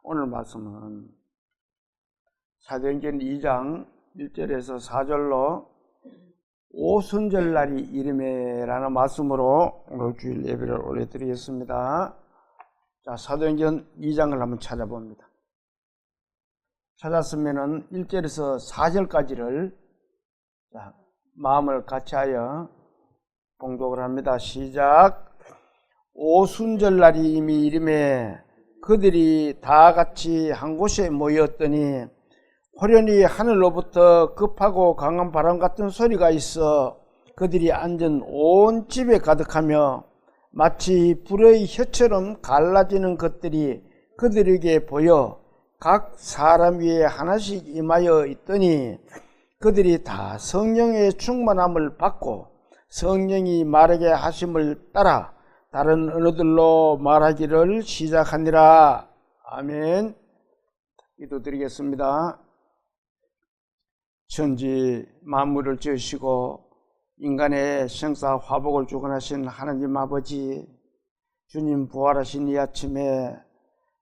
오늘 말씀은 사도행전 2장 1절에서 4절로 오순절날이 이름에라는 말씀으로 오늘 주일 예배를 올려드리겠습니다. 자, 사도행전 2장을 한번 찾아봅니다. 찾았으면은 1절에서 4절까지를 마음을 같이하여 봉독을 합니다. 시작. 오순절날이 이미 이름에 그들이 다 같이 한 곳에 모였더니 호련히 하늘로부터 급하고 강한 바람 같은 소리가 있어 그들이 앉은 온 집에 가득하며 마치 불의 혀처럼 갈라지는 것들이 그들에게 보여 각 사람 위에 하나씩 임하여 있더니 그들이 다 성령의 충만함을 받고 성령이 말하게 하심을 따라 다른 언어들로 말하기를 시작하니라. 아멘. 기도드리겠습니다. 천지 만물을 지으시고 인간의 생사 화복을 주관하신 하나님 아버지, 주님 부활하신 이 아침에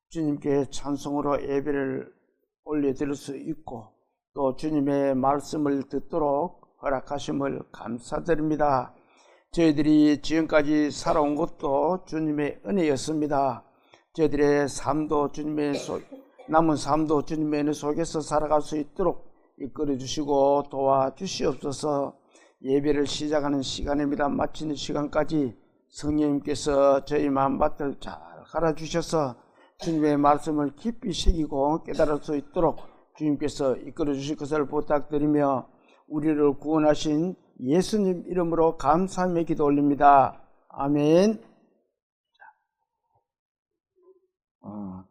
주님께 찬송으로 예배를 올려드릴 수 있고 또 주님의 말씀을 듣도록 허락하심을 감사드립니다. 저희들이 지금까지 살아온 것도 주님의 은혜였습니다. 저희들의 삶도 남은 삶도 주님의 은혜 속에서 살아갈 수 있도록 이끌어 주시고 도와주시옵소서. 예배를 시작하는 시간입니다. 마치는 시간까지 성령님께서 저희 마음밭을 잘 갈아주셔서 주님의 말씀을 깊이 새기고 깨달을 수 있도록 주님께서 이끌어 주실 것을 부탁드리며 우리를 구원하신 예수님 이름으로 감사하며 기도 올립니다. 아멘.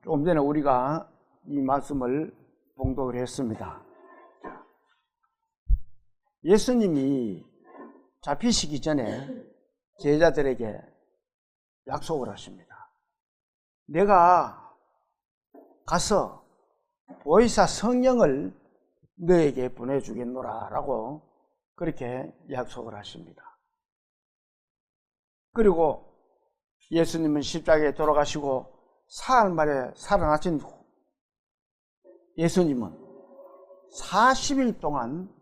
조금 전에 우리가 이 말씀을 봉독을 했습니다. 예수님이 잡히시기 전에 제자들에게 약속을 하십니다. 내가 가서 보혜사 성령을 너에게 보내주겠노라 라고 그렇게 약속을 하십니다. 그리고 예수님은 십자가에 돌아가시고 사흘 만에 살아나신 후 예수님은 40일 동안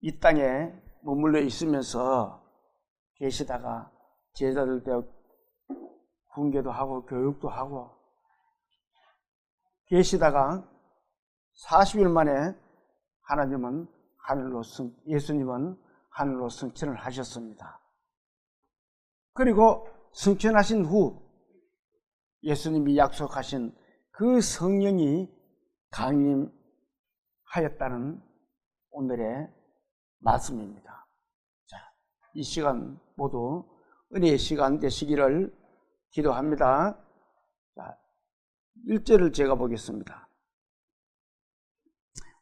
이 땅에 머물러 있으면서 계시다가 제자들한테 훈계도 하고 교육도 하고 계시다가 40일 만에 예수님은 하늘로 승천을 하셨습니다. 그리고 승천하신 후 예수님이 약속하신 그 성령이 강림하였다는 오늘의 말씀입니다. 자, 이 시간 모두 은혜의 시간 되시기를 기도합니다. 자, 1절을 제가 보겠습니다.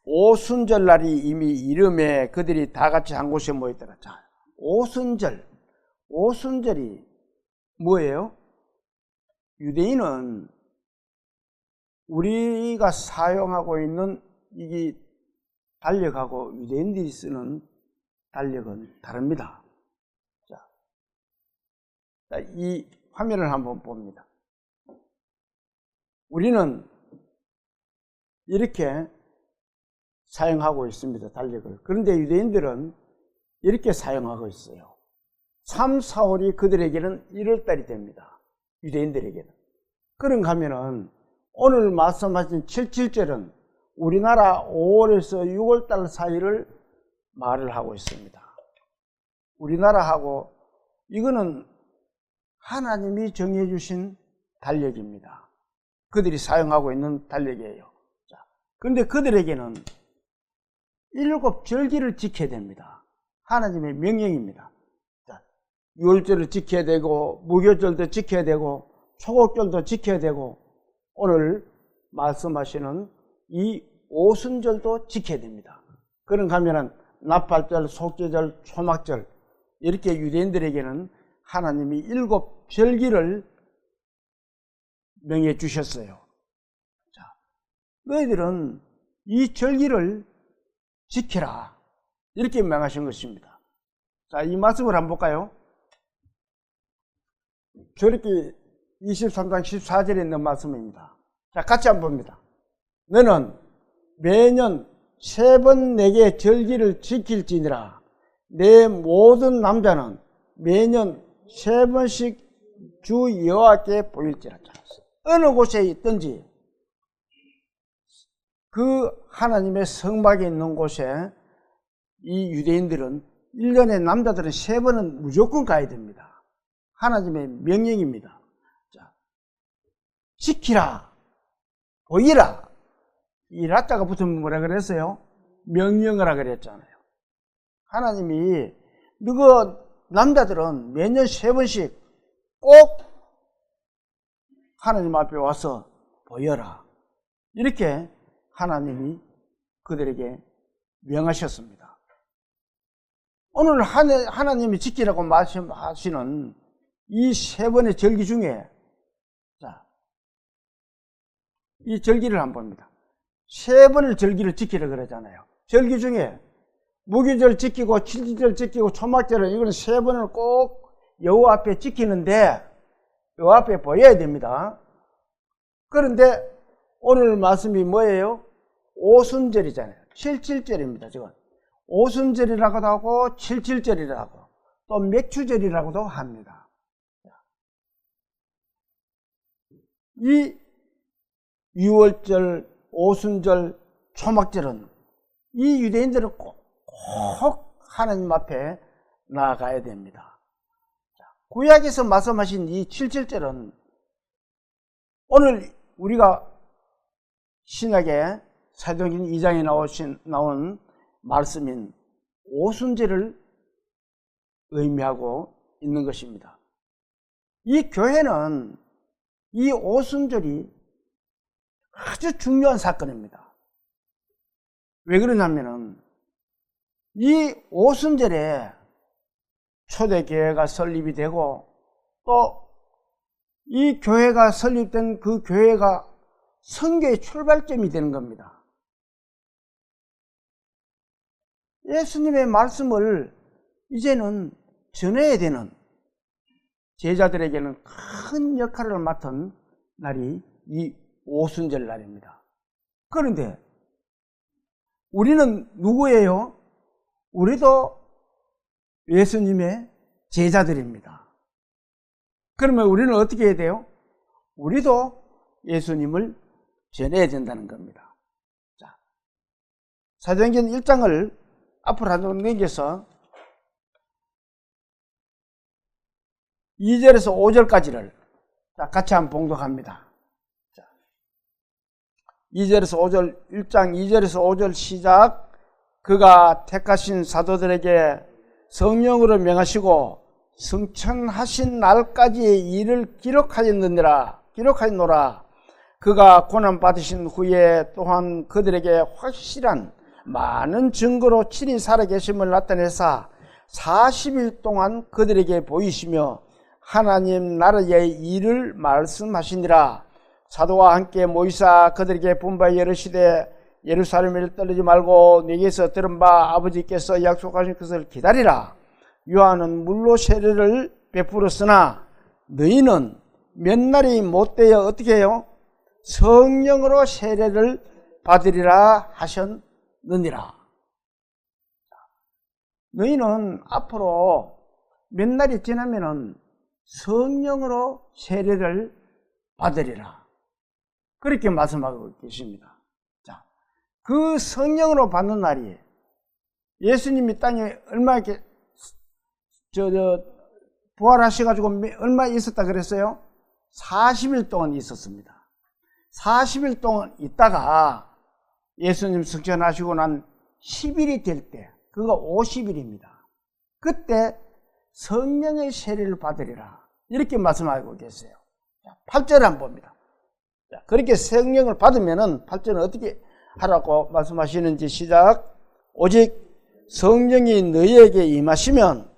오순절날이 이미 이름에 그들이 다 같이 한 곳에 모였더라. 자, 오순절이 뭐예요? 유대인은 우리가 사용하고 있는 이 달력하고 유대인들이 쓰는 달력은 다릅니다. 자, 이 화면을 한번 봅니다. 우리는 이렇게 사용하고 있습니다. 달력을. 그런데 유대인들은 이렇게 사용하고 있어요. 3, 4월이 그들에게는 1월달이 됩니다. 유대인들에게는. 그런가 하면은 오늘 말씀하신 77절은 우리나라 5월에서 6월달 사이를 말을 하고 있습니다. 우리나라하고 이거는 하나님이 정해 주신 달력입니다. 그들이 사용하고 있는 달력이에요. 자, 그런데 그들에게는 7절기를 지켜야 됩니다. 하나님의 명령입니다. 자, 유월절을 지켜야 되고 무교절도 지켜야 되고 초곡절도 지켜야 되고 오늘 말씀하시는 이 오순절도 지켜야 됩니다. 그런가 하면은 나팔절, 속죄절, 초막절 이렇게 유대인들에게는 하나님이 7절기를 명해 주셨어요. 자, 너희들은 이 절기를 지키라 이렇게 명하신 것입니다. 자, 이 말씀을 한번 볼까요? 저렇게 23장 14절에 있는 말씀입니다. 자, 같이 한번 봅니다. 너는 매년 3번 내게 절기를 지킬지니라. 내 모든 남자는 매년 3번씩 주 여호와께 보일지라. 어느 곳에 있든지 그 하나님의 성막에 있는 곳에 이 유대인들은 1년에 남자들은 3번은 무조건 가야 됩니다. 하나님의 명령입니다. 자, 지키라, 보이라. 이 라자가 붙으면 뭐라 그랬어요? 명령을 하라 그랬잖아요. 하나님이 너희 남자들은 매년 3번씩 꼭 하나님 앞에 와서 보여라. 이렇게 하나님이 그들에게 명하셨습니다. 오늘 하나님이 지키라고 말씀하시는 이 3번의 절기 중에, 자, 이 절기를 한번 봅니다. 3번의 절기를 지키라 그러잖아요. 절기 중에 무교절 지키고 칠지절 지키고 초막절은 이거는 3번을 꼭 여호와 앞에 지키는데 여호와 앞에 보여야 됩니다. 그런데 오늘 말씀이 뭐예요? 오순절이잖아요. 77절입니다. 지금 오순절이라고도 하고 77절이라고 또 맥추절이라고도 합니다. 이 6월절, 오순절, 초막절은 이 유대인들은 꼭 하나님 앞에 나아가야 됩니다. 구약에서 말씀하신 이 77절은 오늘 우리가 신약의 사도행전 2장에 나온 말씀인 오순절을 의미하고 있는 것입니다. 이 교회는 이 오순절이 아주 중요한 사건입니다. 왜 그러냐면은 이 오순절에 초대교회가 설립이 되고 또 이 교회가 설립된 그 교회가 선교의 출발점이 되는 겁니다. 예수님의 말씀을 이제는 전해야 되는 제자들에게는 큰 역할을 맡은 날이 이 오순절 날입니다. 그런데 우리는 누구예요? 우리도 예수님의 제자들입니다. 그러면 우리는 어떻게 해야 돼요? 우리도 예수님을 전해야 된다는 겁니다. 자, 사도행전 1장을 앞으로 한 번 넘겨서 2절에서 5절까지를 같이 한번 봉독합니다. 자, 2절에서 5절, 1장 2절에서 5절 시작. 그가 택하신 사도들에게 성령으로 명하시고 승천하신 날까지의 일을 기록하였느니라. 기록하였노라. 그가 고난받으신 후에 또한 그들에게 확실한 많은 증거로 친히 살아계심을 나타내사 40일 동안 그들에게 보이시며 하나님 나라의 일을 말씀하시니라. 사도와 함께 모이사 그들에게 분바에 이르시되 예루살렘을 떠나지 말고 네게서 들은 바 아버지께서 약속하신 것을 기다리라. 요한은 물로 세례를 베풀었으나 너희는 몇 날이 못되어 어떻게 해요? 성령으로 세례를 받으리라 하셨느니라. 너희는 앞으로 몇 날이 지나면은 성령으로 세례를 받으리라. 그렇게 말씀하고 계십니다. 자, 그 성령으로 받는 날이 예수님이 땅에 얼마 이렇게 부활하셔가지고 얼마 있었다 그랬어요? 40일 동안 있었습니다. 40일 동안 있다가 예수님 승천하시고 난 10일이 될 때, 그거 50일입니다. 그때 성령의 세례를 받으리라. 이렇게 말씀하고 계세요. 8절을 한번 봅니다. 그렇게 성령을 받으면은 8절은 어떻게 하라고 말씀하시는지 시작. 오직 성령이 너희에게 임하시면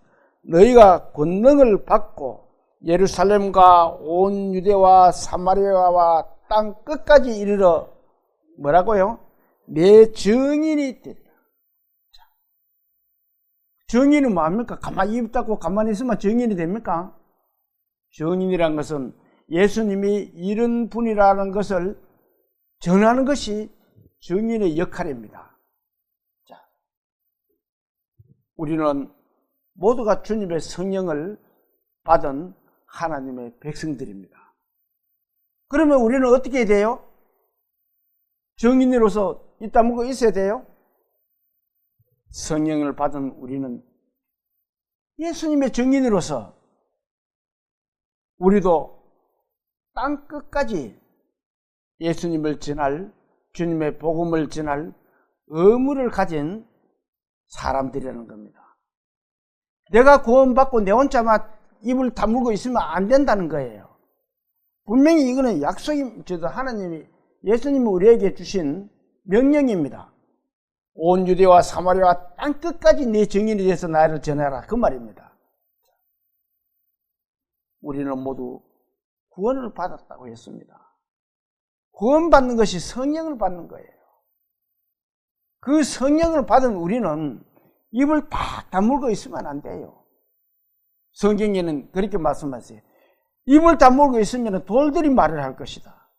너희가 권능을 받고 예루살렘과 온 유대와 사마리아와 땅 끝까지 이르러 뭐라고요? 내 증인이 되리라. 증인은 뭐합니까? 가만히 입 닫고 가만히 있으면 증인이 됩니까? 증인이란 것은 예수님이 이런 분이라는 것을 전하는 것이 증인의 역할입니다. 자, 우리는 모두가 주님의 성령을 받은 하나님의 백성들입니다. 그러면 우리는 어떻게 해야 돼요? 증인으로서 있다 먹고 있어야 돼요? 성령을 받은 우리는 예수님의 증인으로서 우리도 땅 끝까지 예수님을 전할, 주님의 복음을 전할 의무를 가진 사람들이라는 겁니다. 내가 구원받고 내 혼자만 입을 다물고 있으면 안 된다는 거예요. 분명히 이거는 약속이, 하나님이, 예수님이 우리에게 주신 명령입니다. 온 유대와 사마리아와 땅 끝까지 네 증인이 돼서 나를 전해라, 그 말입니다. 우리는 모두 구원을 받았다고 했습니다. 구원받는 것이 성령을 받는 거예요. 그 성령을 받은 우리는 입을 딱 다물고 있으면 안 돼요. 성경에는 그렇게 말씀하세요. 입을 다물고 있으면 돌들이 말을 할 것이다.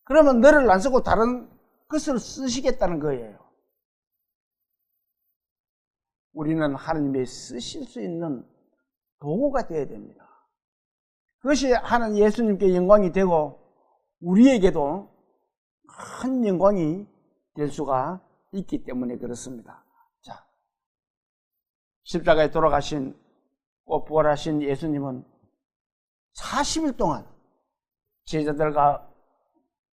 그러면 너를 안 쓰고 다른 것을 쓰시겠다는 거예요. 우리는 하나님이 쓰실 수 있는 도구가 되어야 됩니다. 그것이 하나님 예수님께 영광이 되고 우리에게도 큰 영광이 될 수가 있기 때문에 그렇습니다. 자, 십자가에 돌아가신 부활하신 예수님은 40일 동안 제자들과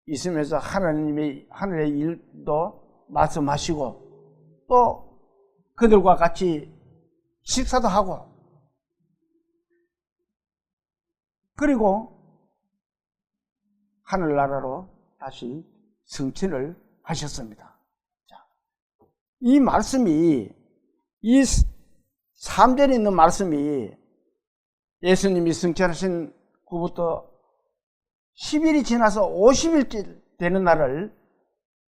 있으면서 하나님의 하늘의 일도 말씀하시고 또 그들과 같이 식사도 하고 그리고 하늘나라로 다시 승천을 하셨습니다. 자, 이 말씀이, 이 3절에 있는 말씀이 예수님이 승천하신 후부터 10일이 지나서 50일째 되는 날을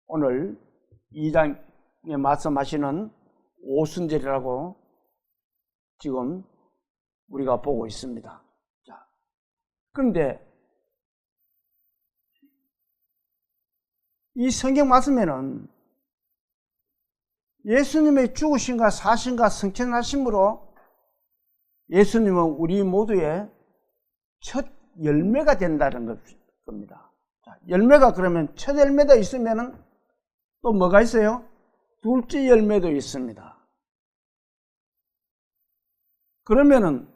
오늘 2장에 말씀하시는 오순절이라고 지금 우리가 보고 있습니다. 자, 그런데 이 성경 말씀에는 예수님의 죽으심과 사심과 승천하심으로 예수님은 우리 모두의 첫 열매가 된다는 겁니다. 자, 열매가 그러면 첫 열매도 있으면 또 뭐가 있어요? 둘째 열매도 있습니다. 그러면은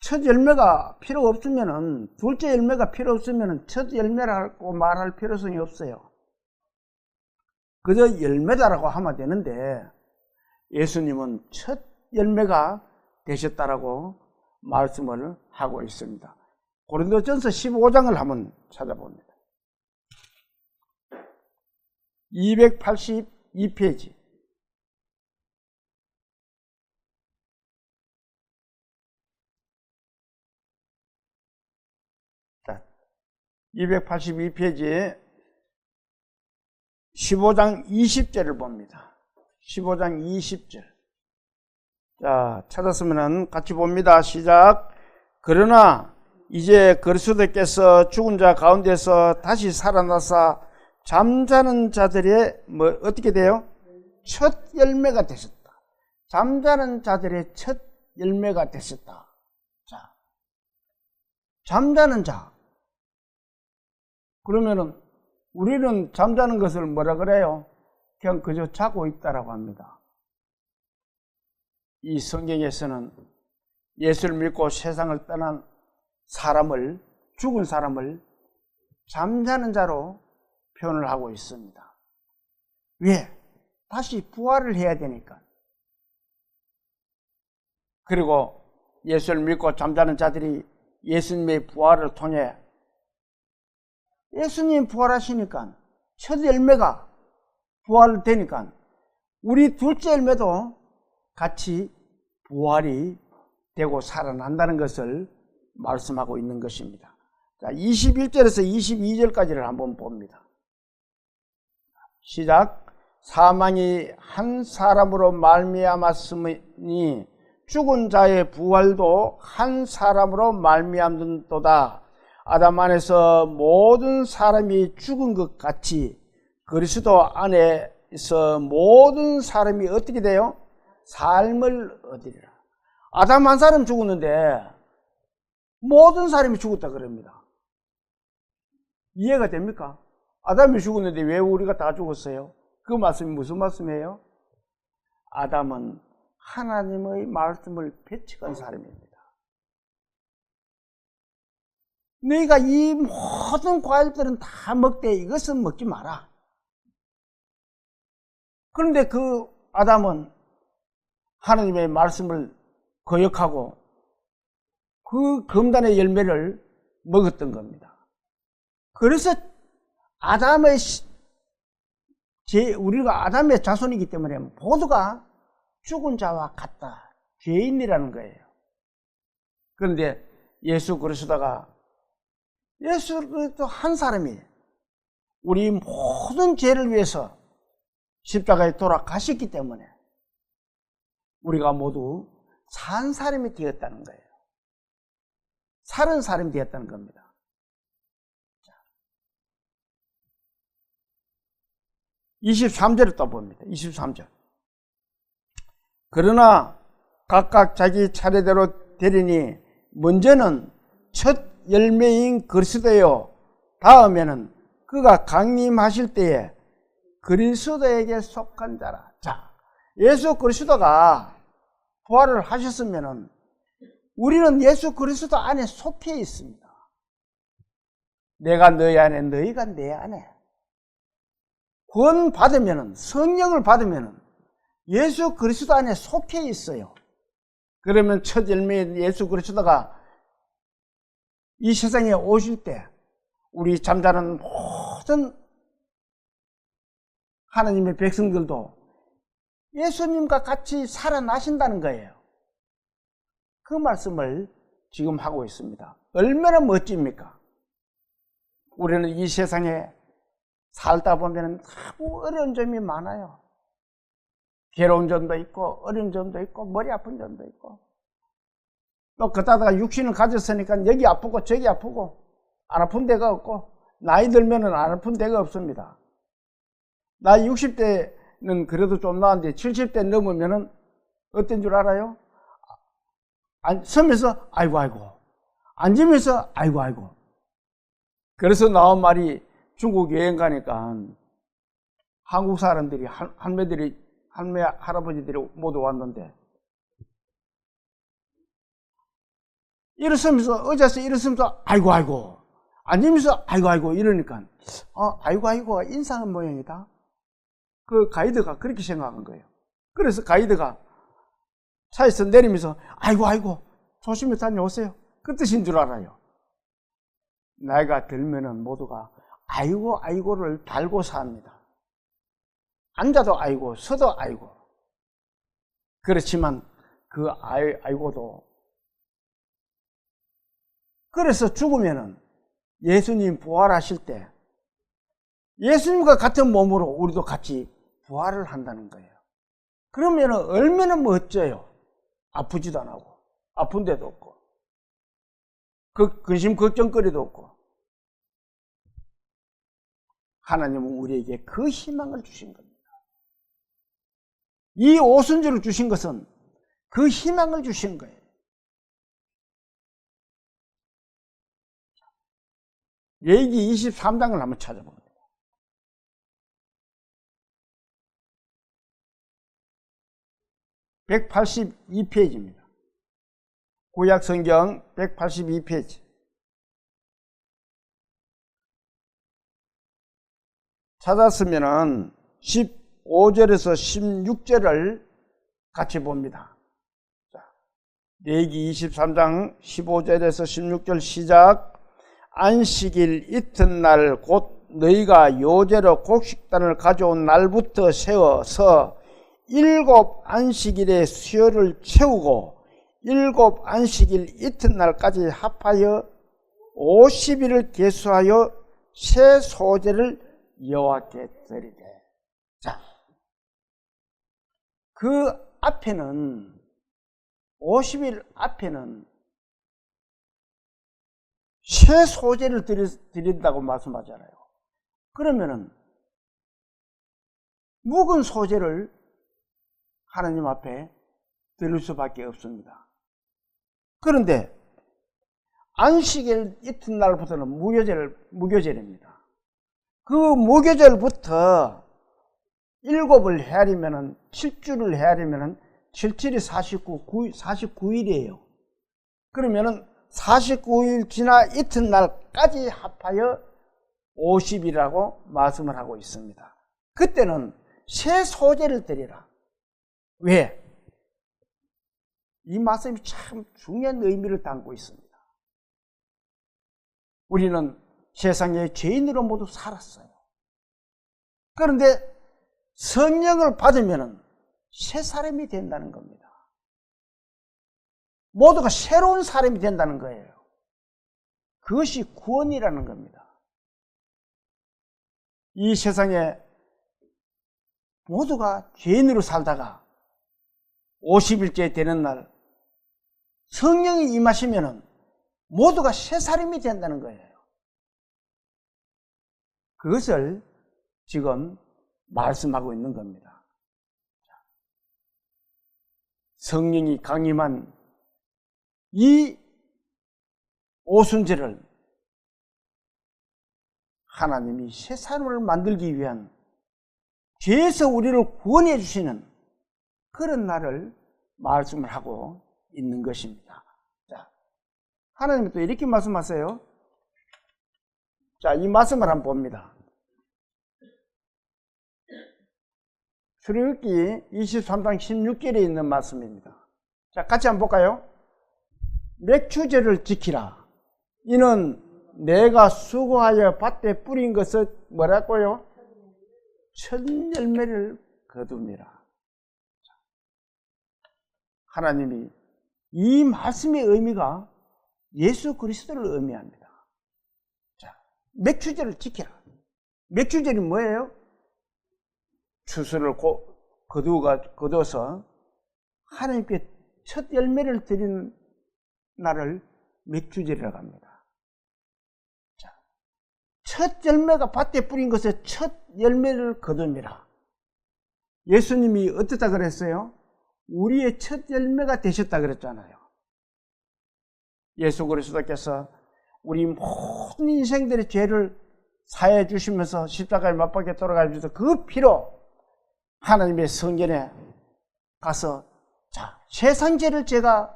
첫 열매가 필요 없으면은, 둘째 열매가 필요 없으면은 첫 열매라고 말할 필요성이 없어요. 그저 열매다라고 하면 되는데 예수님은 첫 열매가 되셨다라고 말씀을 하고 있습니다. 고린도전서 15장을 한번 찾아봅니다. 282페이지. 자, 282페이지에 15장 20절을 봅니다. 15장 20절. 자, 찾았으면 같이 봅니다. 시작. 그러나 이제 그리스도께서 죽은 자 가운데서 다시 살아나사 잠자는 자들의 어떻게 돼요? 첫 열매가 되셨다. 잠자는 자들의 첫 열매가 되셨다. 자, 잠자는 자. 그러면은 우리는 잠자는 것을 뭐라 그래요? 그냥 그저 자고 있다라고 합니다. 이 성경에서는 예수를 믿고 세상을 떠난 사람을, 죽은 사람을 잠자는 자로 표현을 하고 있습니다. 왜? 다시 부활을 해야 되니까. 그리고 예수를 믿고 잠자는 자들이 예수님의 부활을 통해 예수님 부활하시니까 첫 열매가 부활되니까 우리 둘째 열매도 같이 부활이 되고 살아난다는 것을 말씀하고 있는 것입니다. 자, 21절에서 22절까지를 한번 봅니다. 시작. 사망이 한 사람으로 말미암았으니 죽은 자의 부활도 한 사람으로 말미암는도다. 아담 안에서 모든 사람이 죽은 것 같이 그리스도 안에서 모든 사람이 어떻게 돼요? 삶을 얻으리라. 아담 한 사람 죽었는데 모든 사람이 죽었다 그럽니다. 이해가 됩니까? 아담이 죽었는데 왜 우리가 다 죽었어요? 그 말씀이 무슨 말씀이에요? 아담은 하나님의 말씀을 배척한 사람입니다. 너희가 이 모든 과일들은 다 먹되 이것은 먹지 마라. 그런데 그 아담은 하나님의 말씀을 거역하고 그 금단의 열매를 먹었던 겁니다. 그래서 우리가 아담의 자손이기 때문에 모두가 죽은 자와 같다. 죄인이라는 거예요. 그런데 예수 그리스도가 한 사람이 우리 모든 죄를 위해서 십자가에 돌아가셨기 때문에 우리가 모두 산 사람이 되었다는 거예요. 살은 사람이 되었다는 겁니다. 23절을 또 봅니다. 23절. 그러나 각각 자기 차례대로 되리니 먼저는 첫 열매인 그리스도요, 다음에는 그가 강림하실 때에 그리스도에게 속한 자라. 자, 예수 그리스도가 부활을 하셨으면은 우리는 예수 그리스도 안에 속해 있습니다. 내가 너희 안에, 너희가 내 안에. 구원 받으면은, 성령을 받으면은 예수 그리스도 안에 속해 있어요. 그러면 첫 열매인 예수 그리스도가 이 세상에 오실 때 우리 잠자는 모든 하나님의 백성들도 예수님과 같이 살아나신다는 거예요. 그 말씀을 지금 하고 있습니다. 얼마나 멋집니까? 우리는 이 세상에 살다 보면 참 어려운 점이 많아요. 괴로운 점도 있고 어려운 점도 있고 머리 아픈 점도 있고 또 그러다가 육신을 가졌으니까 여기 아프고 저기 아프고 안 아픈 데가 없고 나이 들면은 안 아픈 데가 없습니다. 나이 60대는 그래도 좀 나은데 70대 넘으면은 어떤 줄 알아요? 서면서 아이고 앉으면서 아이고. 그래서 나온 말이 중국 여행 가니까 한국 사람들이 할매 할아버지들이 모두 왔는데 일어서면서 의자에서 일어서면서 아이고 앉으면서 아이고 이러니까 아이고가 인사하는 모양이다. 그 가이드가 그렇게 생각한 거예요. 그래서 가이드가 차에서 내리면서 아이고 조심히 다녀오세요. 그 뜻인 줄 알아요. 나이가 들면은 모두가 아이고를 달고 삽니다. 앉아도 아이고 서도 아이고. 그렇지만 그 아이고도 그래서 죽으면은 예수님 부활하실 때 예수님과 같은 몸으로 우리도 같이 부활을 한다는 거예요. 그러면 얼마나 멋져요. 아프지도 안 하고 아픈 데도 없고 근심 걱정거리도 없고 하나님은 우리에게 그 희망을 주신 겁니다. 이 오순절을 주신 것은 그 희망을 주신 거예요. 레위기 23장을 한번 찾아봅니다. (182페이지입니다) 구약성경 182페이지. 찾았으면은 15절에서 16절을 같이 봅니다. 레위기 23장 15절에서 16절 시작. 안식일 이튿날 곧 너희가 요제로 곡식단을 가져온 날부터 세워서 7 안식일의 수요를 채우고 7 안식일 이튿날까지 합하여 50일을 계수하여 새 소제를 여호와께 드리되. 자, 그 앞에는 50일 앞에는 새 소재를 드린다고 말씀하잖아요. 그러면은 묵은 소재를 하나님 앞에 드릴 수밖에 없습니다. 그런데 안식일 이튿날부터는 무교절입니다. 그 무교절부터 7을 헤아리면은 7주를 헤아리면은 77이 49일이에요. 그러면은 49일 지나 이튿날까지 합하여 50이라고 말씀을 하고 있습니다. 그때는 새 소재를 드리라. 왜? 이 말씀이 참 중요한 의미를 담고 있습니다. 우리는 세상에 죄인으로 모두 살았어요. 그런데 성령을 받으면 새 사람이 된다는 겁니다. 모두가 새로운 사람이 된다는 거예요. 그것이 구원이라는 겁니다. 이 세상에 모두가 죄인으로 살다가 50일째 되는 날 성령이 임하시면 모두가 새 사람이 된다는 거예요. 그것을 지금 말씀하고 있는 겁니다. 성령이 강림한 이 오순절을 하나님이 새 사람을 만들기 위한 죄에서 우리를 구원해 주시는 그런 날을 말씀을 하고 있는 것입니다. 자, 하나님은 또 이렇게 말씀하세요. 자, 이 말씀을 한번 봅니다. 출애굽기 23장 16절에 있는 말씀입니다. 자, 같이 한번 볼까요? 맥추제를 지키라. 이는 내가 수고하여 밭에 뿌린 것을 뭐라고요? 첫 열매를 거둠이라. 하나님이 이 말씀의 의미가 예수 그리스도를 의미합니다. 자, 맥추제를 지키라. 맥추제는 뭐예요? 추수를 거두어서 하나님께 첫 열매를 드리는 날을 맥추제라고 합니다. 자, 첫 열매가 밭에 뿌린 것에 첫 열매를 거둠이라. 예수님이 어떻다 그랬어요? 우리의 첫 열매가 되셨다 그랬잖아요. 예수 그리스도께서 우리 모든 인생들의 죄를 사해 주시면서 십자가에 못 박혀 돌아가 주셔서 그 피로 하나님의 성전에 가서 자, 세상 죄를 제가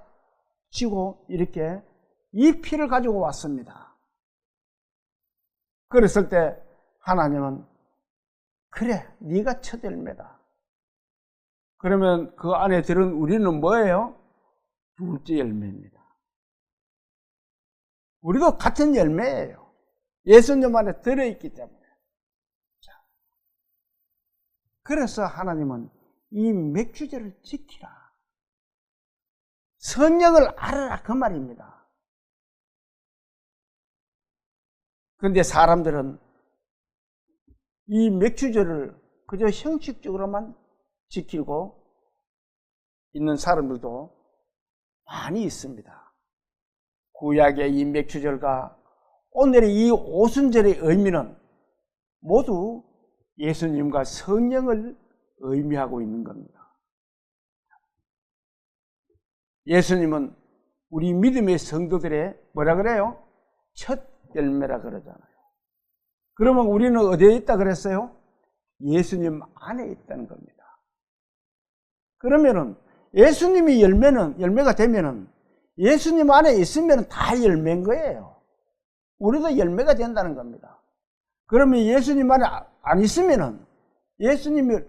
지고 이렇게 이 피를 가지고 왔습니다. 그랬을 때 하나님은 그래, 네가 첫 열매다. 그러면 그 안에 들은 우리는 뭐예요? 둘째 열매입니다. 우리도 같은 열매예요. 예수님 안에 들어있기 때문에. 자, 그래서 하나님은 이 맥추제를 지키라. 성령을 알아라 그 말입니다. 그런데 사람들은 이 맥추제를 그저 형식적으로만 지키고 있는 사람들도 많이 있습니다. 구약의 이 맥추절과 오늘의 이 오순절의 의미는 모두 예수님과 성령을 의미하고 있는 겁니다. 예수님은 우리 믿음의 성도들의 뭐라 그래요? 첫 열매라 그러잖아요. 그러면 우리는 어디에 있다 그랬어요? 예수님 안에 있다는 겁니다. 그러면은 예수님이 열매가 되면은 예수님 안에 있으면 다 열매인 거예요. 우리도 열매가 된다는 겁니다. 그러면 예수님 안에 안 있으면은 예수님이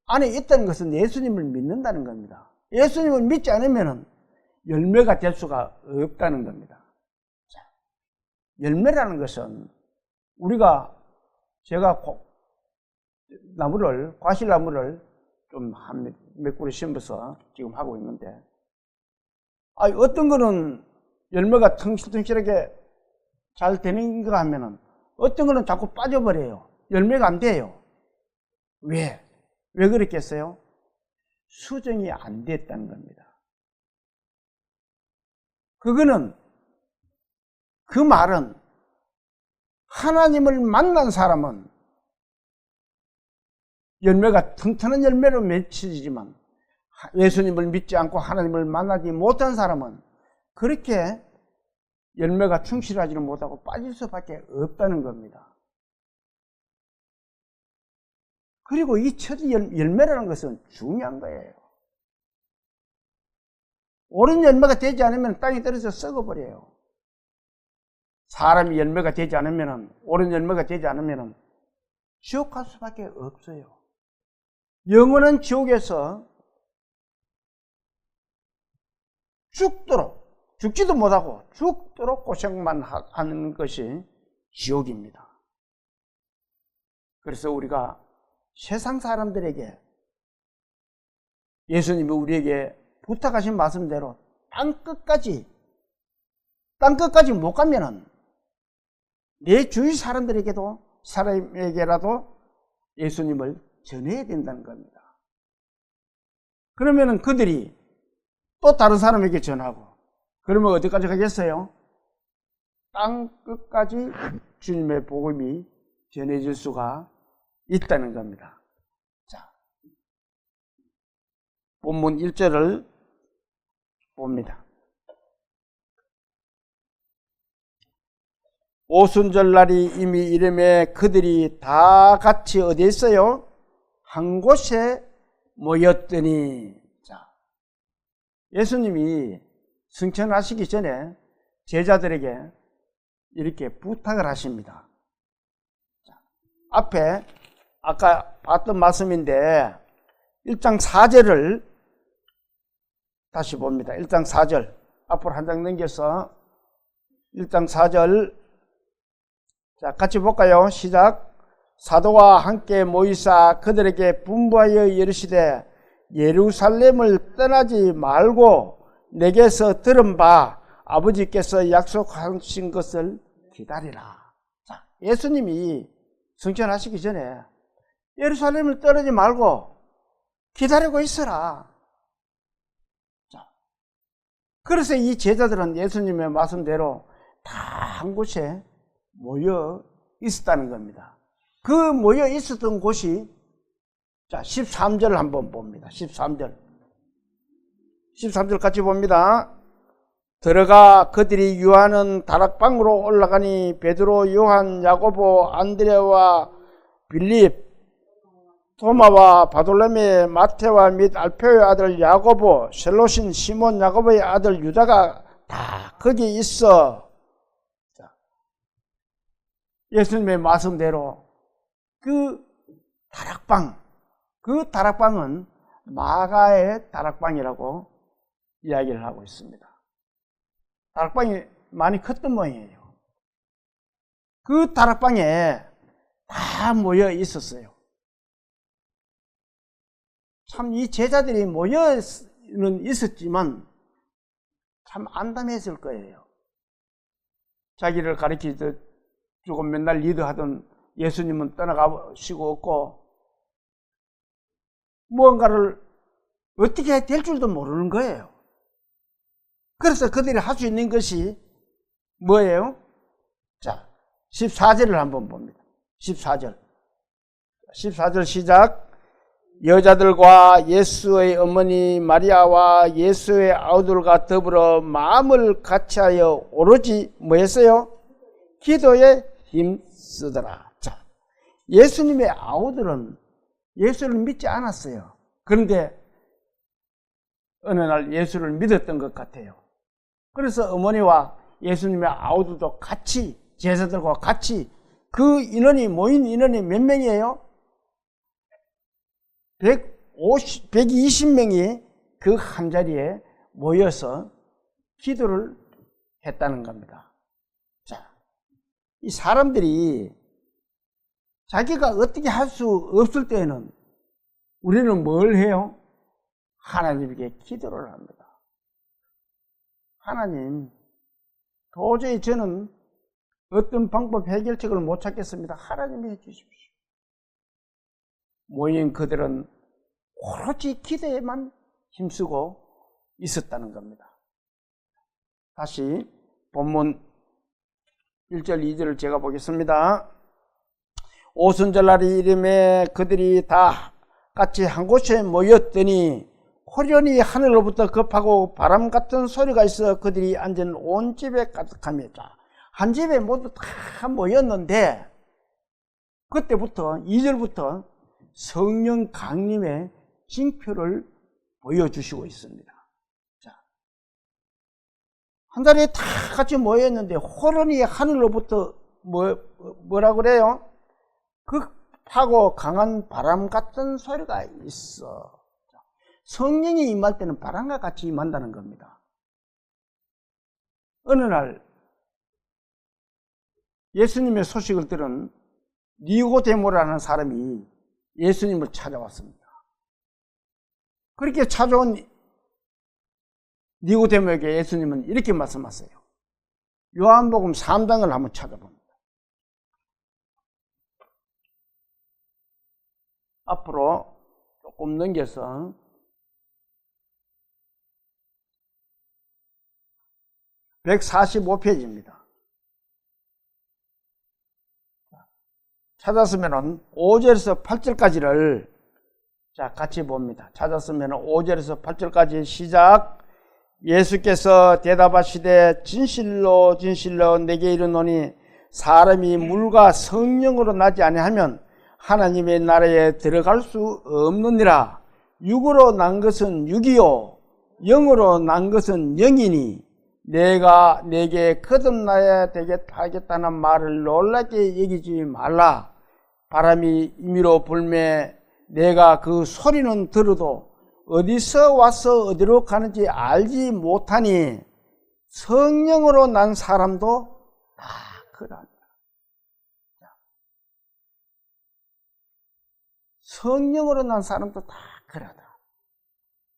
안에 있다는 것은 예수님을 믿는다는 겁니다. 예수님을 믿지 않으면은 열매가 될 수가 없다는 겁니다. 자, 열매라는 것은 제가 과실나무를 좀 몇 그루 심어서 지금 하고 있는데, 어떤 거는 열매가 텅실텅실하게 잘 되는가 하면은 어떤 거는 자꾸 빠져버려요. 열매가 안 돼요. 왜 그랬겠어요? 수정이 안 됐다는 겁니다. 그 말은 하나님을 만난 사람은 열매가 튼튼한 열매로 맺혀지지만 예수님을 믿지 않고 하나님을 만나지 못한 사람은 그렇게 열매가 충실하지는 못하고 빠질 수밖에 없다는 겁니다. 그리고 이 첫 열매라는 것은 중요한 거예요. 옳은 열매가 되지 않으면 땅에 떨어져 썩어버려요. 사람이 열매가 되지 않으면, 옳은 열매가 되지 않으면 지옥 갈 수밖에 없어요. 영원한 지옥에서 죽지도 못하고 죽도록 고생만 하는 것이 지옥입니다. 그래서 우리가 세상 사람들에게 예수님이 우리에게 부탁하신 말씀대로 땅끝까지 못 가면은 내 주위 사람에게라도 예수님을 전해야 된다는 겁니다. 그러면은 그들이 또 다른 사람에게 전하고, 그러면 어디까지 가겠어요? 땅 끝까지 주님의 복음이 전해질 수가 있다는 겁니다. 자, 본문 1절을 봅니다. 오순절날이 이미 이르매 그들이 다 같이 어디에 있어요? 한 곳에 모였더니. 자, 예수님이 승천하시기 전에 제자들에게 이렇게 부탁을 하십니다. 자, 앞에 아까 봤던 말씀인데 1장 4절을 다시 봅니다. 1장 4절 앞으로 한 장 넘겨서 1장 4절 자, 같이 볼까요? 시작. 사도와 함께 모이사 그들에게 분부하여 이르시되 예루살렘을 떠나지 말고 내게서 들은 바 아버지께서 약속하신 것을 기다리라. 자, 예수님이 승천하시기 전에 예루살렘을 떠나지 말고 기다리고 있어라. 자, 그래서 이 제자들은 예수님의 말씀대로 다 한 곳에 모여 있었다는 겁니다. 그 모여 있었던 곳이 자 13절을 한번 봅니다. 13절 같이 봅니다. 들어가 그들이 유하는 다락방으로 올라가니 베드로, 요한, 야고보, 안드레와 빌립, 도마와 바돌로메, 마테와 및 알페오의 아들 야고보, 셀롯인 시몬 야고보의 아들 유다가 다 거기 있어. 예수님의 말씀대로 그 다락방은 마가의 다락방이라고 이야기를 하고 있습니다. 다락방이 많이 컸던 모양이에요. 그 다락방에 다 모여 있었어요. 참 이 제자들이 모여는 있었지만 참 안담했을 거예요. 자기를 가르치듯 조금 맨날 리드하던 예수님은 떠나가시고 없고 무언가를 어떻게 될 줄도 모르는 거예요. 그래서 그들이 할 수 있는 것이 뭐예요? 자, 14절을 한번 봅니다. 14절 시작. 여자들과 예수의 어머니 마리아와 예수의 아우들과 더불어 마음을 같이하여 오로지 뭐 했어요? 기도에 힘쓰더라. 자, 예수님의 아우들은 예수를 믿지 않았어요. 그런데 어느 날 예수를 믿었던 것 같아요. 그래서 어머니와 예수님의 아우들도 같이 제자들과 같이 그 인원이 모인 인원이 몇 명이에요? 120명이 그 한자리에 모여서 기도를 했다는 겁니다. 자, 이 사람들이 자기가 어떻게 할 수 없을 때에는 우리는 뭘 해요? 하나님께 기도를 합니다. 하나님, 도저히 저는 어떤 방법 해결책을 못 찾겠습니다. 하나님이 해주십시오. 모인 그들은 오로지 기도에만 힘쓰고 있었다는 겁니다. 다시 본문 1절 2절을 제가 보겠습니다. 오순절날이 이름에 그들이 다 같이 한 곳에 모였더니 호련히 하늘로부터 급하고 바람 같은 소리가 있어 그들이 앉은 온 집에 가득하며, 한 집에 모두 다 모였는데 그때부터 2절부터 성령 강림의 징표를 보여주시고 있습니다. 자, 한 자리에 다 같이 모였는데 호련히 하늘로부터 뭐라 그래요? 급하고 강한 바람 같은 소리가 있어. 성령이 임할 때는 바람과 같이 임한다는 겁니다. 어느 날 예수님의 소식을 들은 니고데모라는 사람이 예수님을 찾아왔습니다. 그렇게 찾아온 니고데모에게 예수님은 이렇게 말씀하세요. 요한복음 3장을 한번 찾아봅니다. 앞으로 조금 넘겨서 145페이지입니다. 찾았으면 5절에서 8절까지를 같이 봅니다. 찾았으면 5절에서 8절까지 시작. 예수께서 대답하시되 진실로 진실로 내게 이르노니 사람이 물과 성령으로 나지 아니하면 하나님의 나라에 들어갈 수 없느니라. 육으로 난 것은 육이요 영으로 난 것은 영이니 내가 내게 거듭나야 되겠다 하겠다는 말을 놀랍게 여기지 말라. 바람이 임의로 불매 내가 그 소리는 들어도 어디서 와서 어디로 가는지 알지 못하니 성령으로 난 사람도 다 그러하니라. 성령으로 난 사람도 다 그러하다.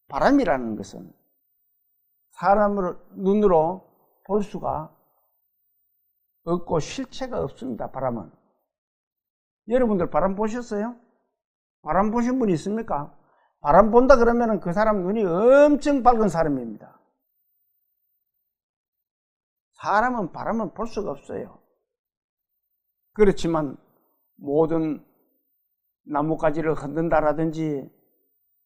바람이라는 것은 사람을 눈으로 볼 수가 없고 실체가 없습니다. 바람은. 여러분들 바람 보셨어요? 바람 보신 분 있습니까? 바람 본다 그러면 그 사람 눈이 엄청 밝은 사람입니다. 사람은 바람은 볼 수가 없어요. 그렇지만 모든 나뭇가지를 흔든다라든지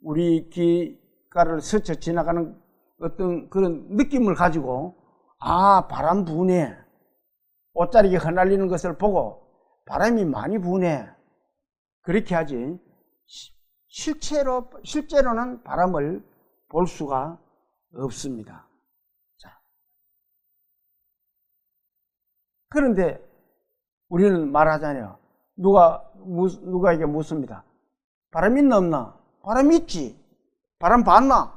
우리 귓가를 스쳐 지나가는 어떤 그런 느낌을 가지고 바람 부네, 옷자락이 흩날리는 것을 보고 바람이 많이 부네, 그렇게 하지 실제로는 바람을 볼 수가 없습니다. 자, 그런데 우리는 말하잖아요. 누가에게 묻습니다. 바람 있나 없나? 바람 있지. 바람 봤나?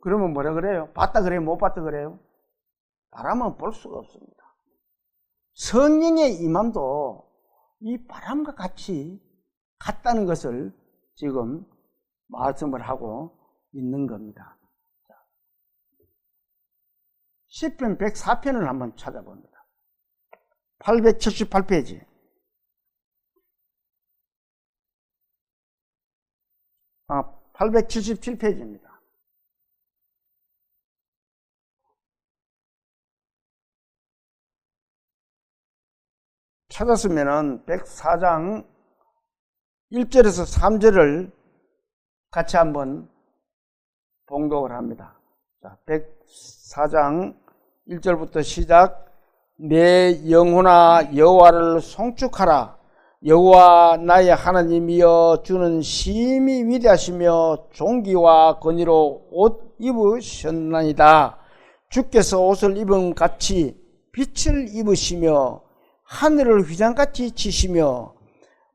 그러면 뭐라 그래요? 봤다 그래요? 못 봤다 그래요? 바람은 볼 수가 없습니다. 성령의 임함도 이 바람과 같이 같다는 것을 지금 말씀을 하고 있는 겁니다. 시편 104편을 한번 찾아봅니다. 878페이지. 877페이지입니다. 찾았으면은 104장 1절에서 3절을 같이 한번 봉독을 합니다. 자, 104장 1절부터 시작. 내 영혼아 여호와를 송축하라. 여호와 나의 하나님이여 주는 심히 위대하시며 존귀와 권위로 옷 입으셨나이다. 주께서 옷을 입은 같이 빛을 입으시며 하늘을 휘장같이 치시며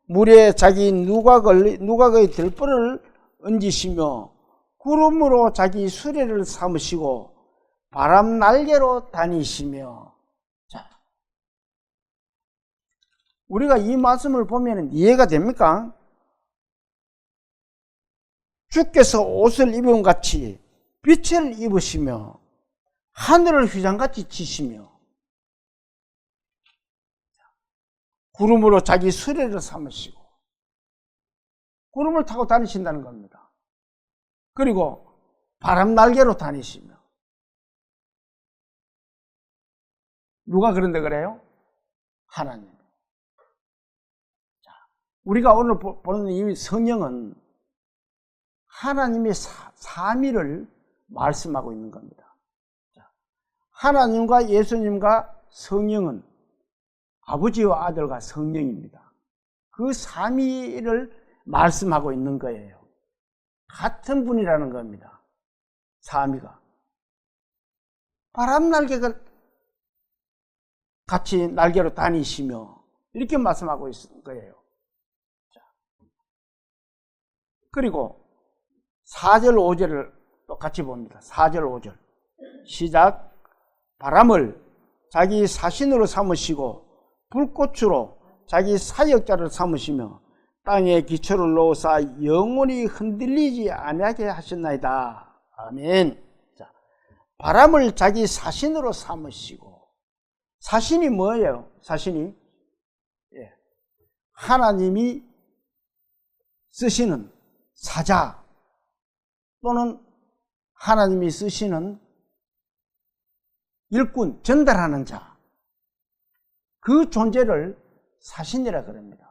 물에 자기 누각의 들보를 얹으시며 구름으로 자기 수레를 삼으시고 바람 날개로 다니시며. 자, 우리가 이 말씀을 보면 이해가 됩니까? 주께서 옷을 입은 같이 빛을 입으시며 하늘을 휘장같이 치시며 구름으로 자기 수레를 삼으시고 구름을 타고 다니신다는 겁니다. 그리고 바람 날개로 다니시며 누가 그런데 그래요? 하나님. 자, 우리가 오늘 보는 이 성령은 하나님의 삼위를 말씀하고 있는 겁니다. 자, 하나님과 예수님과 성령은 아버지와 아들과 성령입니다. 그 삼위를 말씀하고 있는 거예요. 같은 분이라는 겁니다. 삼위가. 바람날개가 같이 날개로 다니시며 이렇게 말씀하고 있는 거예요. 자, 그리고 4절 5절을 또 같이 봅니다. 4절 5절 시작. 바람을 자기 사신으로 삼으시고 불꽃으로 자기 사역자를 삼으시며 땅에 기초를 놓으사 영원히 흔들리지 아니하게 하셨나이다. 아멘. 자, 바람을 자기 사신으로 삼으시고, 사신이 뭐예요? 사신이 하나님이 쓰시는 사자 또는 하나님이 쓰시는 일꾼, 전달하는 자, 그 존재를 사신이라 그럽니다.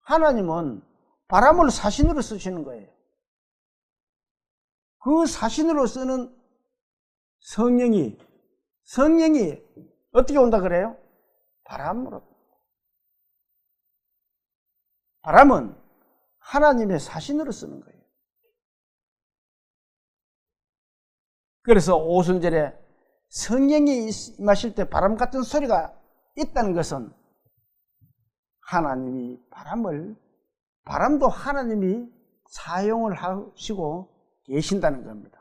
하나님은 바람을 사신으로 쓰시는 거예요. 그 사신으로 쓰는 성령이 어떻게 온다 그래요? 바람으로. 바람은 하나님의 사신으로 쓰는 거예요. 그래서 오순절에 성령이 임하실 때 바람 같은 소리가 있다는 것은 하나님이 바람도 하나님이 사용을 하시고 계신다는 겁니다.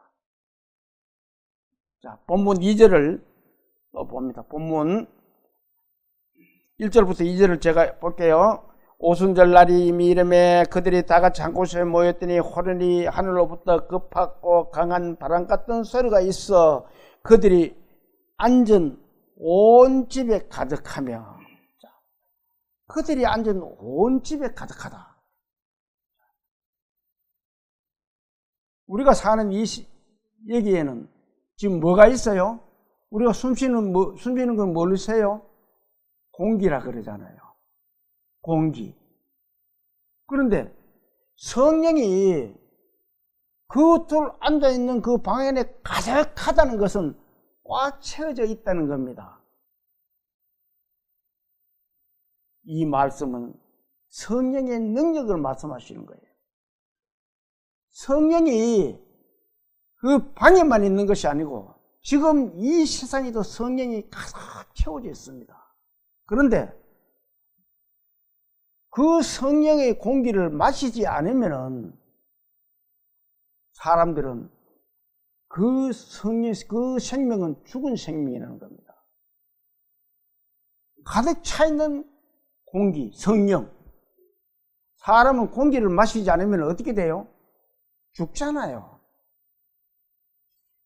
자, 본문 2절을 또 봅니다. 본문 1절부터 2절을 제가 볼게요. 오순절 날이 이미 이름에 그들이 다 같이 한 곳에 모였더니 호련히 하늘로부터 급하고 강한 바람 같은 소리가 있어 그들이 앉은 온 집에 가득하며, 그들이 앉은 온 집에 가득하다. 우리가 사는 이 여기에는 지금 뭐가 있어요? 우리가 숨쉬는 건 모르세요? 공기라 그러잖아요. 공기. 그런데 성령이 그 둘 앉아있는 그 방 안에 가득하다는 것은 꽉 채워져 있다는 겁니다. 이 말씀은 성령의 능력을 말씀하시는 거예요. 성령이 그 방에만 있는 것이 아니고 지금 이 세상에도 성령이 가득 채워져 있습니다. 그런데 그 성령의 공기를 마시지 않으면은 사람들은 그 생명은 죽은 생명이라는 겁니다. 가득 차 있는 공기, 성령. 사람은 공기를 마시지 않으면 어떻게 돼요? 죽잖아요.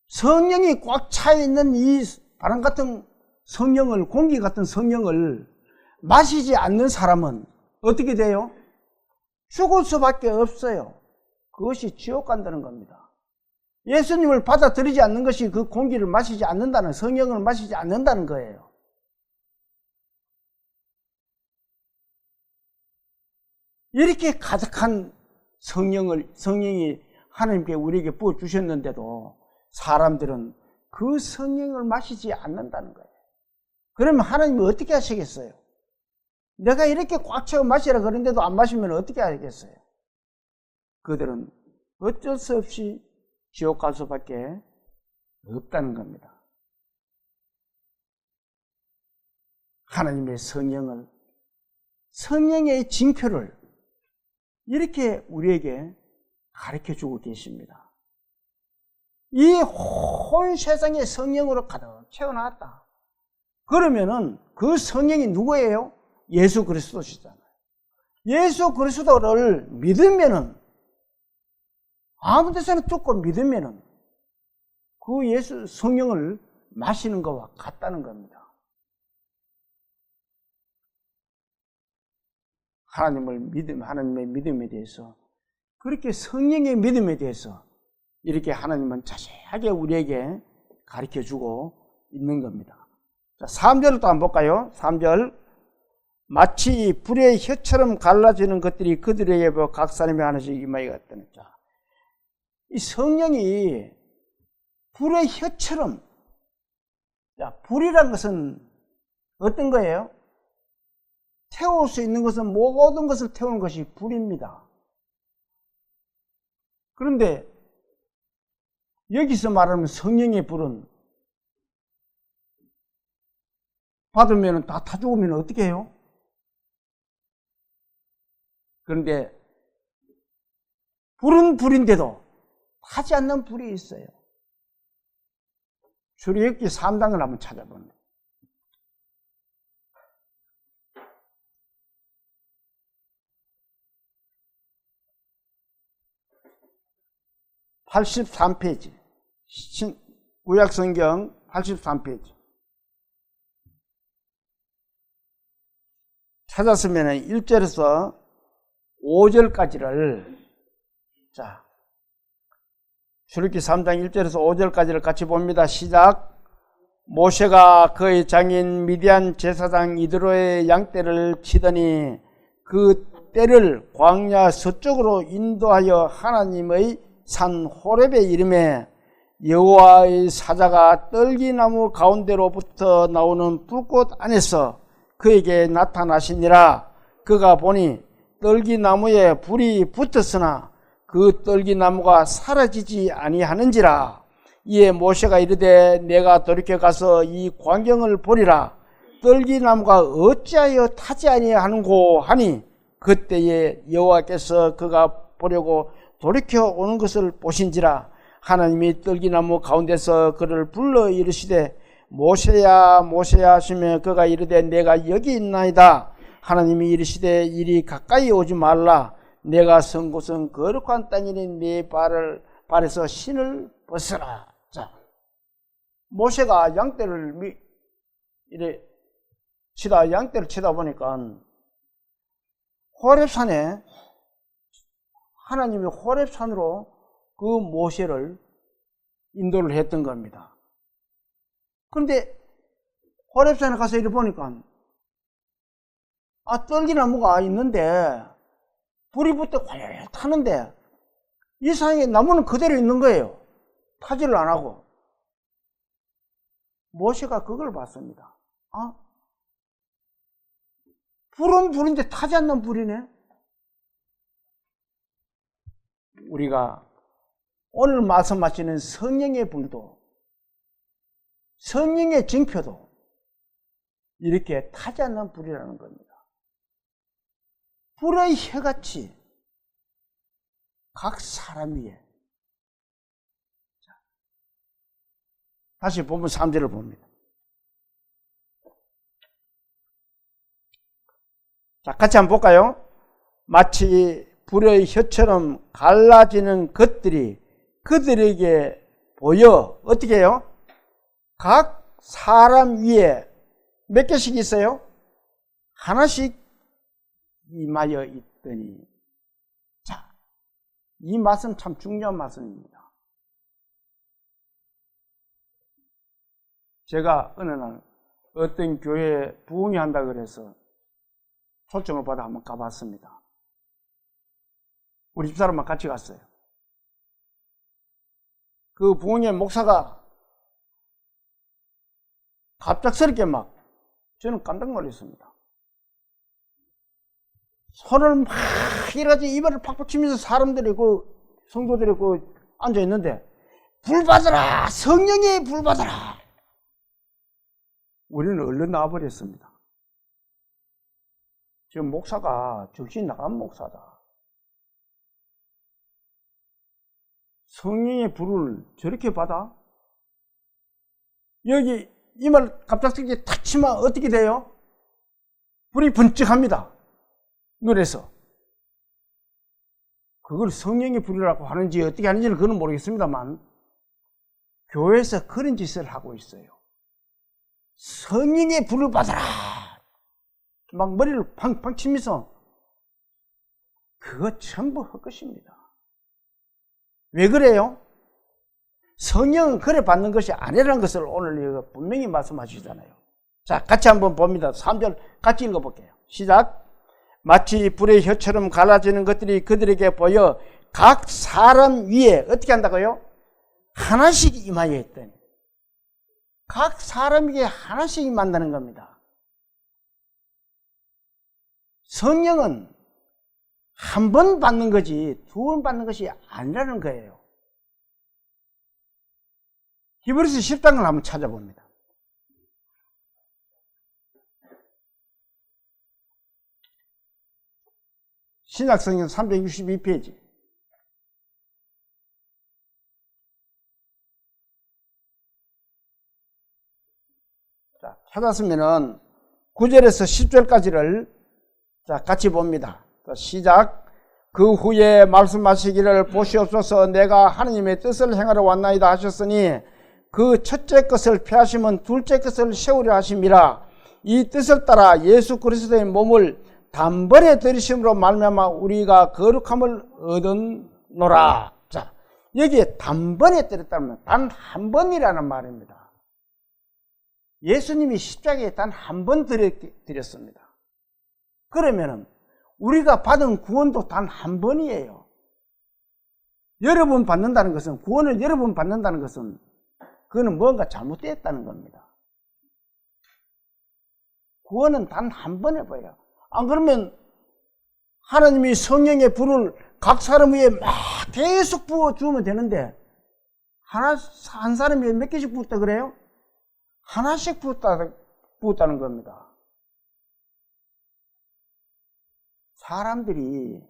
성령이 꽉 차 있는 이 바람 같은 성령을, 공기 같은 성령을 마시지 않는 사람은 어떻게 돼요? 죽을 수밖에 없어요. 그것이 지옥 간다는 겁니다. 예수님을 받아들이지 않는 것이 그 공기를 마시지 않는다는, 성령을 마시지 않는다는 거예요. 이렇게 가득한 성령이 하나님께 우리에게 부어주셨는데도 사람들은 그 성령을 마시지 않는다는 거예요. 그러면 하나님이 어떻게 하시겠어요? 내가 이렇게 꽉 채워 마시라 그런데도 안 마시면 어떻게 하겠어요? 그들은 어쩔 수 없이 지옥 갈 수밖에 없다는 겁니다. 하나님의 성령의 징표를 이렇게 우리에게 가르쳐주고 계십니다. 이 온 세상에 성령으로 가득 채워놨다. 그러면은 그 성령이 누구예요? 예수 그리스도시잖아요. 예수 그리스도를 믿으면은, 아무 데서나 듣고 믿으면은 그 예수 성령을 마시는 것과 같다는 겁니다. 하나님의 믿음에 대해서, 그렇게 성령의 믿음에 대해서 이렇게 하나님은 자세하게 우리에게 가르쳐 주고 있는 겁니다. 자, 3절을 또 한번 볼까요? 3절. 마치 불의 혀처럼 갈라지는 것들이 그들에게 각 사람이 하나씩 임하여 갔다는. 자, 이 성령이 불의 혀처럼. 자, 불이란 것은 어떤 거예요? 태울 수 있는 것은 모든 것을 태우는 것이 불입니다. 그런데 여기서 말하는 성령의 불은 받으면 다 타 죽으면 어떻게 해요? 그런데 불은 불인데도 타지 않는 불이 있어요. 출애굽기 3장을 한번 찾아보면 83페이지 구약성경 83페이지 찾았으면 1절에서 5절까지를 자 출애굽기 3장 1절에서 5절까지를 같이 봅니다. 시작. 모세가 그의 장인 미디안 제사장 이드로의 양떼를 치더니 그 떼를 광야 서쪽으로 인도하여 하나님의 산 호렙에 이르매 여호와의 사자가 떨기나무 가운데로부터 나오는 불꽃 안에서 그에게 나타나시니라. 그가 보니 떨기나무에 불이 붙었으나 그 떨기나무가 사라지지 아니하는지라. 이에 모세가 이르되 내가 돌이켜 가서 이 광경을 보리라. 떨기나무가 어찌하여 타지 아니하는고 하니 그때에 여호와께서 그가 보려고 돌이켜 오는 것을 보신지라. 하나님이 떨기나무 가운데서 그를 불러 이르시되 모세야 모세야 하시며 그가 이르되 내가 여기 있나이다. 하나님이 이르시되 이리 가까이 오지 말라. 내가 선 곳은 거룩한 땅이니 네 발에서 신을 벗어라. 자, 모세가 양떼를 치다 보니까 호렙산에 하나님이 호렙산으로 그 모세를 인도를 했던 겁니다. 그런데 호렙산에 가서 이래 보니까 떨기나무가 있는데 불이 붙어 활활 타는데 이상하게 나무는 그대로 있는 거예요. 타지를 안 하고. 모세가 그걸 봤습니다. 불은 불인데 타지 않는 불이네. 우리가 오늘 말씀하시는 성령의 불도 성령의 징표도 이렇게 타지 않는 불이라는 겁니다. 불의 혀같이 각 사람 위에. 다시 보면 3절을 봅니다. 자, 같이 한번 볼까요? 마치 불의 혀처럼 갈라지는 것들이 그들에게 보여. 어떻게 해요? 각 사람 위에 몇 개씩 있어요? 하나씩 임하여 있더니. 자, 이 말씀 참 중요한 말씀입니다. 제가 어느 날 어떤 교회에 부흥회 한다 그래서 초청을 받아 한번 가봤습니다. 우리 집사람만 같이 갔어요. 그 부흥회 목사가 갑작스럽게 저는 깜짝 놀랐습니다. 손을 막 이래가지고 이발을 팍팍 치면서 사람들이 성도들이 앉아 있는데 불 받아라! 성령의 불 받아라! 우리는 얼른 나와버렸습니다. 지금 목사가 정신 나간 목사다. 성령의 불을 저렇게 받아? 여기 이 말 갑작스럽게 탁 치면 어떻게 돼요? 불이 번쩍합니다. 눈에서. 그걸 성령의 불이라고 하는지 어떻게 하는지는 그건 모르겠습니다만 교회에서 그런 짓을 하고 있어요. 성령의 불을 받아라! 막 머리를 팡팡 치면서 그거 전부 헛것입니다. 왜 그래요? 성령은 그래 받는 것이 아니라는 것을 오늘 분명히 말씀하시잖아요. 자, 같이 한번 봅니다. 3절 같이 읽어볼게요. 시작. 마치 불의 혀처럼 갈라지는 것들이 그들에게 보여 각 사람 위에 어떻게 한다고요? 하나씩 임하여 있더니. 각 사람에게 하나씩 임한다는 겁니다. 성령은 한 번 받는 거지 두 번 받는 것이 아니라는 거예요. 히브리서 10장을 한번 찾아봅니다. 신약성경 362페이지. 자, 찾았으면은 9절에서 10절까지를 자, 같이 봅니다. 자, 시작. 그 후에 말씀하시기를 보시옵소서 내가 하느님의 뜻을 행하러 왔나이다 하셨으니 그 첫째 것을 폐하시면 둘째 것을 세우려 하심이라. 이 뜻을 따라 예수 그리스도의 몸을 단번에 들이심으로 말미암아 우리가 거룩함을 얻었노라. 자, 여기에 단번에 들였다면 단 한 번이라는 말입니다. 예수님이 십자가에 단 한 번 드렸습니다. 그러면은 우리가 받은 구원도 단 한 번이에요. 여러 번 받는다는 것은, 구원을 여러 번 받는다는 것은 그거는 뭔가 잘못되었다는 겁니다. 구원은 단 한 번에 보여요. 안 그러면 하나님이 성령의 불을 각 사람 위에 막 계속 부어주면 되는데 한 사람이 몇 개씩 부었다 그래요? 하나씩 부었다는 겁니다. 사람들이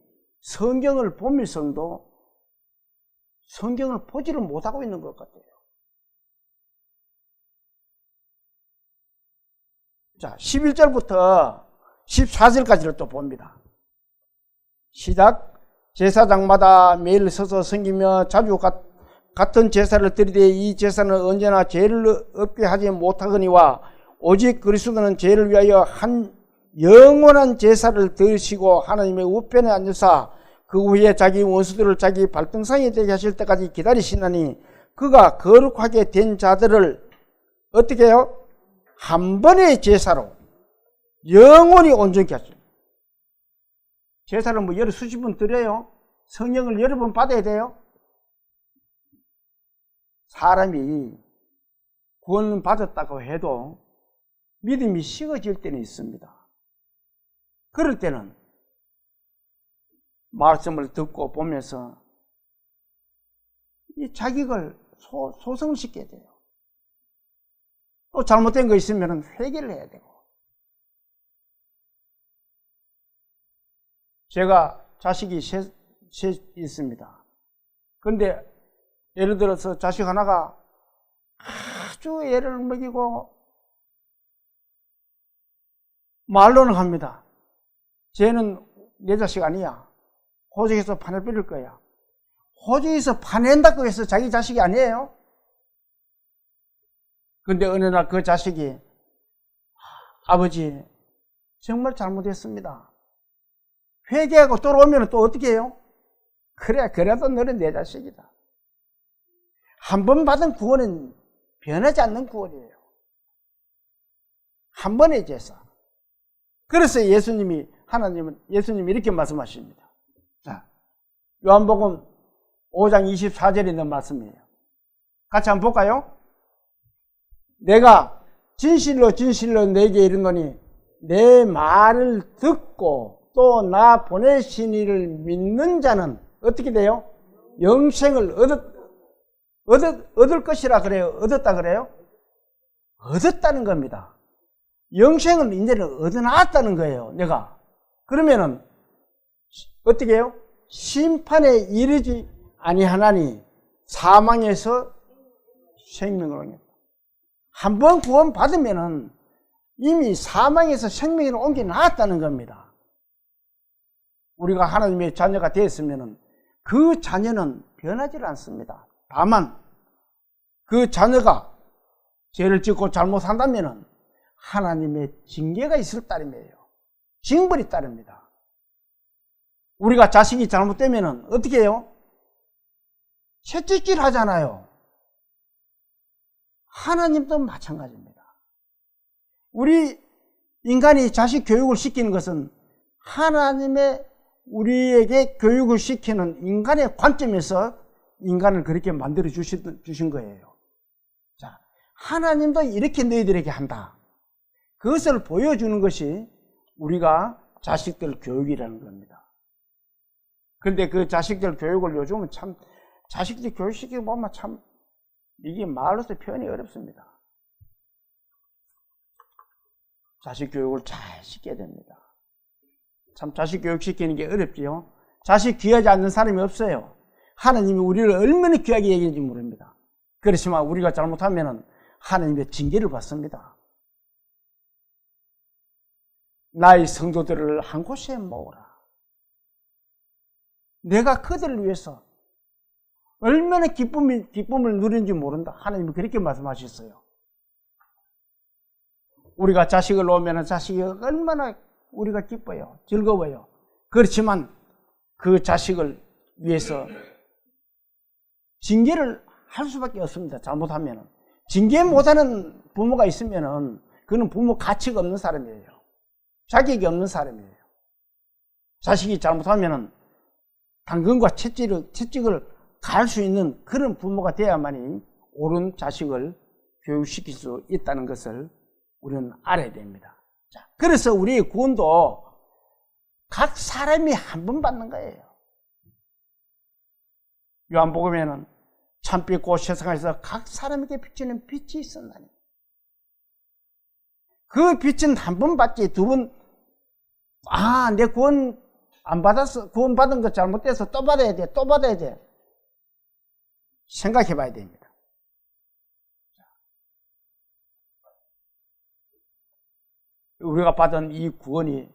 성경을 보면서도 성경을 보지를 못하고 있는 것 같아요. 자, 11절부터 14절까지를 또 봅니다. 시작. 제사장마다 매일 서서 섬기며 자주 같은 제사를 드리되 이 제사는 언제나 죄를 없게 하지 못하거니와 오직 그리스도는 죄를 위하여 한 영원한 제사를 드리시고 하나님의 우편에 앉으사 그 후에 자기 원수들을 자기 발등상에 되게 하실 때까지 기다리시나니 그가 거룩하게 된 자들을 어떻게 해요? 한 번의 제사로 영원히 온전케 하십니다. 제사를 뭐 여러 수십 번 드려요? 성령을 여러 번 받아야 돼요? 사람이 구원 받았다고 해도 믿음이 식어질 때는 있습니다. 그럴 때는 말씀을 듣고 보면서 이 자격을 소성시켜야 돼요. 또 잘못된 거 있으면 회개를 해야 되고. 제가 자식이 셋 있습니다. 그런데 예를 들어서 자식 하나가 아주 애를 먹이고 말로는 합니다. 쟤는 내 자식 아니야. 호적에서 판을 뿌릴 거야. 호적에서 파낸다고 해서 자기 자식이 아니에요. 근데 어느 날 그 자식이 아버지 정말 잘못했습니다. 회개하고 돌아오면 또 어떻게 해요? 그래, 그래도 너는 내 자식이다. 한 번 받은 구원은 변하지 않는 구원이에요. 한 번의 제사. 그래서 예수님이 이렇게 말씀하십니다. 자, 요한복음 5장 24절에 있는 말씀이에요. 같이 한번 볼까요? 내가 진실로 진실로 내게 이르노니 내 말을 듣고 또 나 보내신 이를 믿는 자는 어떻게 돼요? 영생을 얻을 것이라 그래요? 얻었다 그래요? 얻었다는 겁니다. 영생을 이제는 얻어놨다는 거예요, 내가. 그러면은, 어떻게 해요? 심판에 이르지 아니하나니 사망에서 생명을 옮긴다. 한 번 구원 받으면은 이미 사망에서 생명으로 옮겨 놨다는 겁니다. 우리가 하나님의 자녀가 되었으면은 그 자녀는 변하지 않습니다. 다만 그 자녀가 죄를 짓고 잘못한다면은 하나님의 징계가 있을 따름이에요. 징벌이 따릅니다. 우리가 자식이 잘못되면은 어떻게 해요? 채찍질 하잖아요. 하나님도 마찬가지입니다. 우리 인간이 자식 교육을 시키는 것은 하나님의 우리에게 교육을 시키는 인간의 관점에서 인간을 그렇게 만들어 주신 거예요. 자, 하나님도 이렇게 너희들에게 한다. 그것을 보여주는 것이 우리가 자식들 교육이라는 겁니다. 그런데 그 자식들 교육을 요즘은 참, 자식들 교육시키고 보면 참, 이게 말로서 표현이 어렵습니다. 자식 교육을 잘 시켜야 됩니다. 참 자식 교육시키는 게 어렵지요. 자식 귀하지 않는 사람이 없어요. 하나님이 우리를 얼마나 귀하게 여기는지 모릅니다. 그렇지만 우리가 잘못하면 하나님의 징계를 받습니다. 나의 성도들을 한 곳에 모으라. 내가 그들을 위해서 얼마나 기쁨을 누리는지 모른다. 하나님이 그렇게 말씀하셨어요. 우리가 자식을 놓으면 자식이 얼마나 우리가 기뻐요. 즐거워요. 그렇지만 그 자식을 위해서 징계를 할 수밖에 없습니다. 잘못하면. 징계 못하는 부모가 있으면 그는 부모 가치가 없는 사람이에요. 자격이 없는 사람이에요. 자식이 잘못하면 당근과 채찍을 갈 수 있는 그런 부모가 돼야만이 옳은 자식을 교육시킬 수 있다는 것을 우리는 알아야 됩니다. 자, 그래서 우리의 구원도 각 사람이 한 번 받는 거예요. 요한복음에는 참빛 곧 세상에서 각 사람에게 비치는 빛이 있었나니 그 빛은 한 번 받지 두 번, 내 구원 안 받았어. 구원 받은 거 잘못돼서 또 받아야 돼. 또 받아야 돼. 생각해 봐야 됩니다. 우리가 받은 이 구원이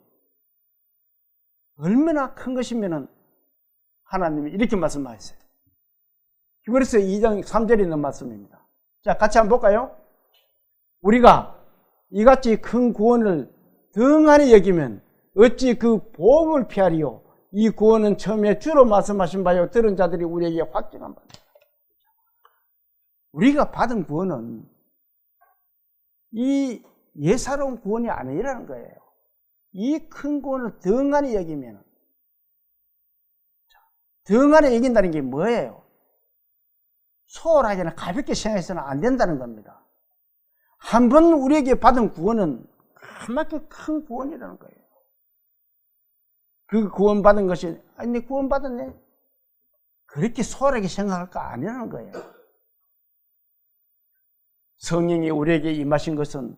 얼마나 큰 것이면은 하나님이 이렇게 말씀하셨어요. 그래서 2장 3절에 있는 말씀입니다. 자, 같이 한번 볼까요? 우리가 이같이 큰 구원을 등한히 여기면 어찌 그 보험을 피하리요? 이 구원은 처음에 주로 말씀하신 바요 들은 자들이 우리에게 확증한 바입니다. 우리가 받은 구원은 이 예사로운 구원이 아니라는 거예요. 이 큰 구원을 등한히 여기면, 등한히 여긴다는 게 뭐예요? 소홀하게나 가볍게 생각해서는 안 된다는 겁니다. 한 번 우리에게 받은 구원은 그만큼 큰 구원이라는 거예요. 그 구원 받은 것이, 내 구원 받았네. 그렇게 소홀하게 생각할 거 아니라는 거예요. 성령이 우리에게 임하신 것은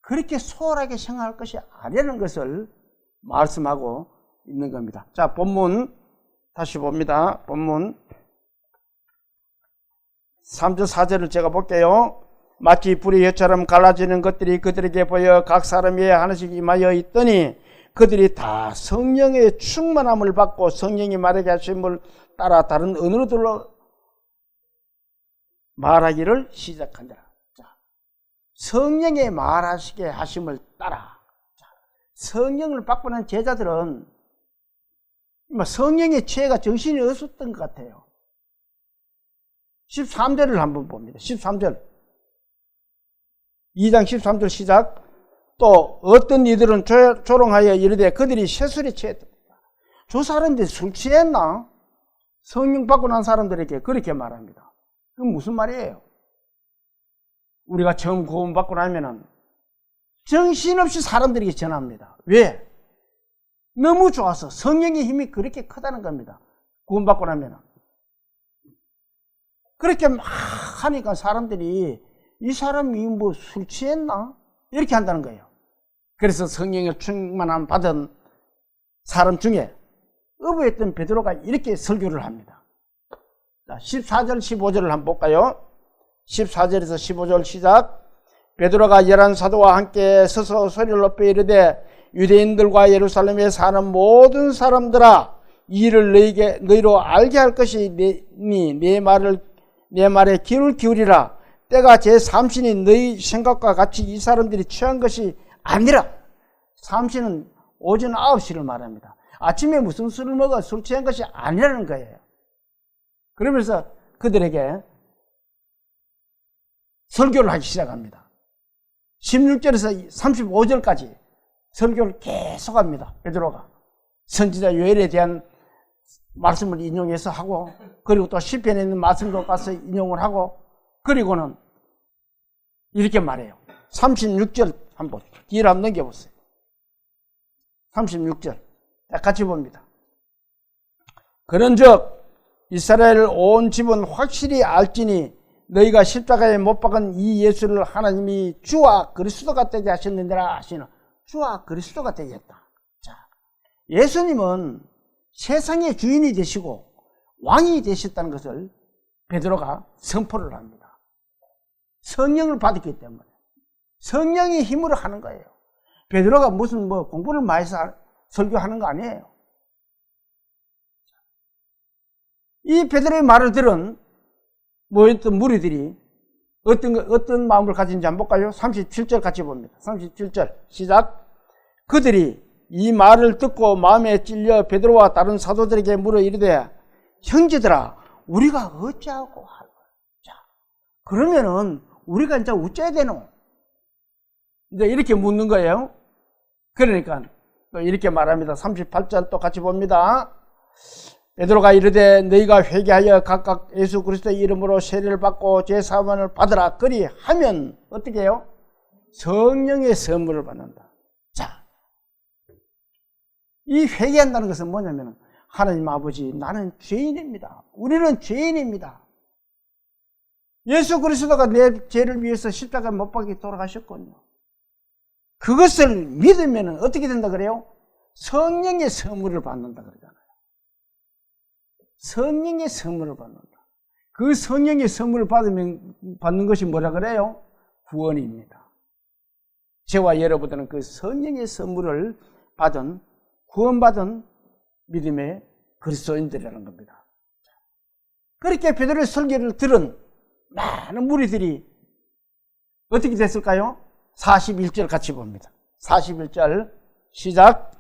그렇게 소홀하게 생각할 것이 아니라는 것을 말씀하고 있는 겁니다. 자, 본문 다시 봅니다. 본문 3절 4절을 제가 볼게요. 마치 불의 혀처럼 갈라지는 것들이 그들에게 보여 각 사람 위에 하나씩 임하여 있더니 그들이 다 성령의 충만함을 받고 성령이 말하게 하심을 따라 다른 언어들로 말하기를 시작한다. 성령의 말하시게 하심을 따라. 성령을 받고 난 제자들은 성령의 지혜가 정신이 없었던 것 같아요. 13절을 한번 봅니다. 13절. 2장 13절 시작. 또 어떤 이들은 조롱하여 이르되 그들이 쇠술에 취했다. 저 사람들이 술 취했나? 성령 받고 난 사람들에게 그렇게 말합니다. 그건 무슨 말이에요? 우리가 처음 구원받고 나면은 정신없이 사람들에게 전합니다. 왜? 너무 좋아서 성령의 힘이 그렇게 크다는 겁니다. 구원받고 나면은. 그렇게 막 하니까 사람들이 이 사람이 뭐 술 취했나? 이렇게 한다는 거예요. 그래서 성령의 충만함 받은 사람 중에 어부했던 베드로가 이렇게 설교를 합니다. 자, 14절 15절을 한번 볼까요? 14절에서 15절 시작. 베드로가 11사도와 함께 서서 소리를 높여 이르되 유대인들과 예루살렘에 사는 모든 사람들아, 이 일을 너희로 알게 할 것이 내 말에 귀를 기울이라. 때가 제3신이 너희 생각과 같이 이 사람들이 취한 것이 아니라. 3신은 오전 9시를 말합니다. 아침에 무슨 술을 먹어 술 취한 것이 아니라는 거예요. 그러면서 그들에게 설교를 하기 시작합니다. 16절에서 35절까지 설교를 계속합니다. 베드로가 선지자 요엘에 대한 말씀을 인용해서 하고, 그리고 또 시편에 있는 말씀도 가서 인용을 하고, 그리고는 이렇게 말해요. 36절 한번 뒤를 한번 넘겨보세요. 36절 같이 봅니다. 그런즉 이스라엘 온 집은 확실히 알지니 너희가 십자가에 못 박은 이 예수를 하나님이 주와 그리스도가 되게 하셨느니라 하시는, 주와 그리스도가 되겠다. 자, 예수님은 세상의 주인이 되시고 왕이 되셨다는 것을 베드로가 선포를 합니다. 성령을 받았기 때문에 성령의 힘으로 하는 거예요. 베드로가 무슨 공부를 많이 해서 설교하는 거 아니에요. 이 베드로의 말을 들은 모였던 무리들이 어떤 마음을 가진지 한번 볼까요? 37절 같이 봅니다. 37절 시작. 그들이 이 말을 듣고 마음에 찔려 베드로와 다른 사도들에게 물어 이르되 형제들아 우리가 어찌하고 할까? 자, 그러면은 우리가 이제 어째야 되노? 이제 이렇게 묻는 거예요. 그러니까 또 이렇게 말합니다. 38절 또 같이 봅니다. 베드로가 이르되 너희가 회개하여 각각 예수 그리스도의 이름으로 세례를 받고 죄사함을 받으라. 그리하면 어떻게 해요? 성령의 선물을 받는다. 자, 이 회개한다는 것은 뭐냐면 하나님 아버지 나는 죄인입니다. 우리는 죄인입니다. 예수 그리스도가 내 죄를 위해서 십자가에 못 박혀 돌아가셨거든요. 그것을 믿으면 어떻게 된다 그래요? 성령의 선물을 받는다 그러잖아요. 성령의 선물을 받는다. 그 성령의 선물을 받는 것이 뭐라 그래요? 구원입니다. 저와 여러분들은 그 성령의 선물을 받은, 구원받은 믿음의 그리스도인들이라는 겁니다. 그렇게 베드로의 설교를 들은 많은 무리들이 어떻게 됐을까요? 41절 같이 봅니다. 41절 시작.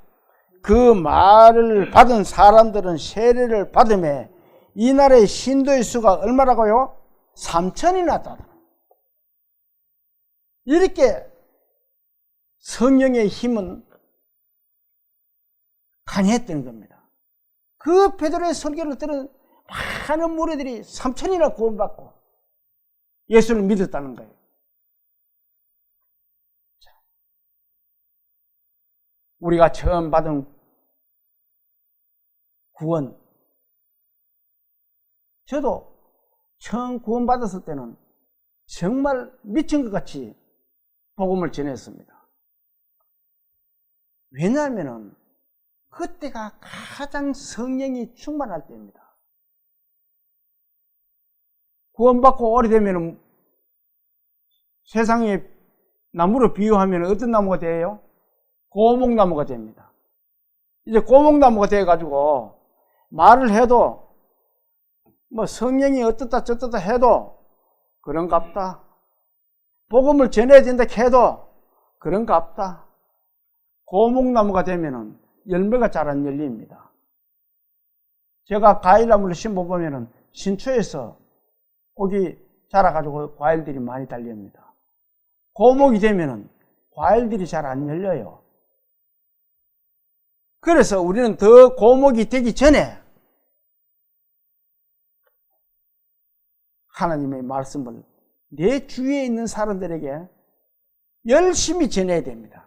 그 말을 받은 사람들은 세례를 받음에 이날의 신도의 수가 얼마라고요? 3,000이나 되더라. 이렇게 성령의 힘은 강했던 겁니다. 그 베드로의 설교를 들은 많은 무리들이 3,000이나 구원받고 예수를 믿었다는 거예요. 자, 우리가 처음 받은 구원, 저도 처음 구원받았을 때는 정말 미친 것 같이 복음을 전했습니다. 왜냐하면 그때가 가장 성령이 충만할 때입니다. 구원받고 오래되면 세상에 나무로 비유하면 어떤 나무가 돼요? 고목나무가 됩니다. 이제 고목나무가 돼가지고 말을 해도 성령이 어떻다 저떻다 해도 그런갑다. 복음을 전해야 된다 해도 그런갑다. 고목나무가 되면은 열매가 잘 안 열립니다. 제가 과일나무를 심어보면은 신초에서 거기 자라가지고 과일들이 많이 달립니다. 고목이 되면은 과일들이 잘 안 열려요. 그래서 우리는 더 고목이 되기 전에 하나님의 말씀을 내 주위에 있는 사람들에게 열심히 전해야 됩니다.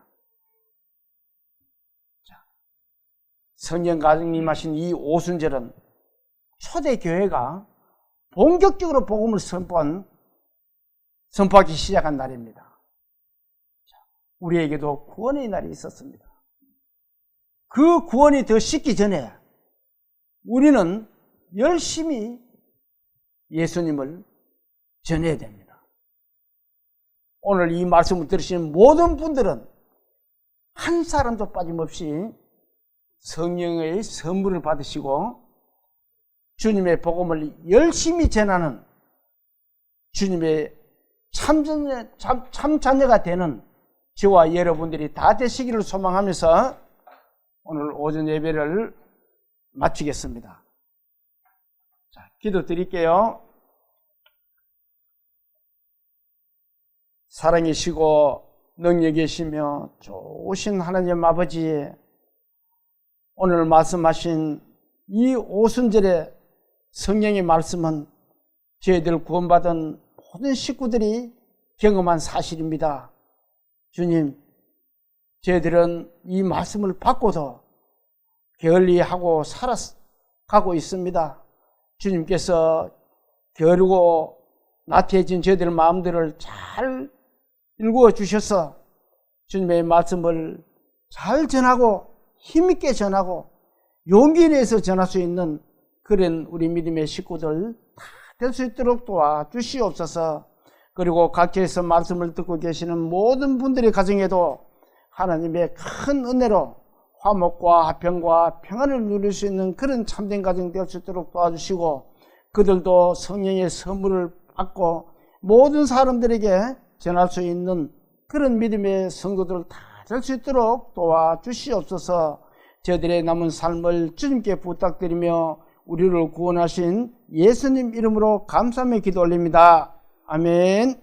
성령 가정님 하신 이 오순절은 초대교회가 본격적으로 복음을 선포하기 시작한 날입니다. 우리에게도 구원의 날이 있었습니다. 그 구원이 더 쉽기 전에 우리는 열심히 예수님을 전해야 됩니다. 오늘 이 말씀을 들으시는 모든 분들은 한 사람도 빠짐없이 성령의 선물을 받으시고 주님의 복음을 열심히 전하는 주님의 참자녀가 되는 저와 여러분들이 다 되시기를 소망하면서 오늘 오전 예배를 마치겠습니다. 자, 기도 드릴게요. 사랑이시고 능력 계시며 좋으신 하나님 아버지, 오늘 말씀하신 이 오순절의 성령의 말씀은 저희들 구원받은 모든 식구들이 경험한 사실입니다. 주님, 저희들은 이 말씀을 받고도 게을리하고 살아가고 있습니다. 주님께서 게으르고 나태해진 저희들 마음들을 잘 일구어 주셔서 주님의 말씀을 잘 전하고 힘있게 전하고 용기 내서 전할 수 있는 그런 우리 믿음의 식구들 다 될 수 있도록 도와주시옵소서. 그리고 각지에서 말씀을 듣고 계시는 모든 분들의 가정에도 하나님의 큰 은혜로 화목과 화평과 평안을 누릴 수 있는 그런 참된 가정 될 수 있도록 도와주시고, 그들도 성령의 선물을 받고 모든 사람들에게 전할 수 있는 그런 믿음의 성도들 다 될 수 있도록 도와주시옵소서. 저들의 남은 삶을 주님께 부탁드리며 우리를 구원하신 예수님 이름으로 감사하며 기도 올립니다. 아멘.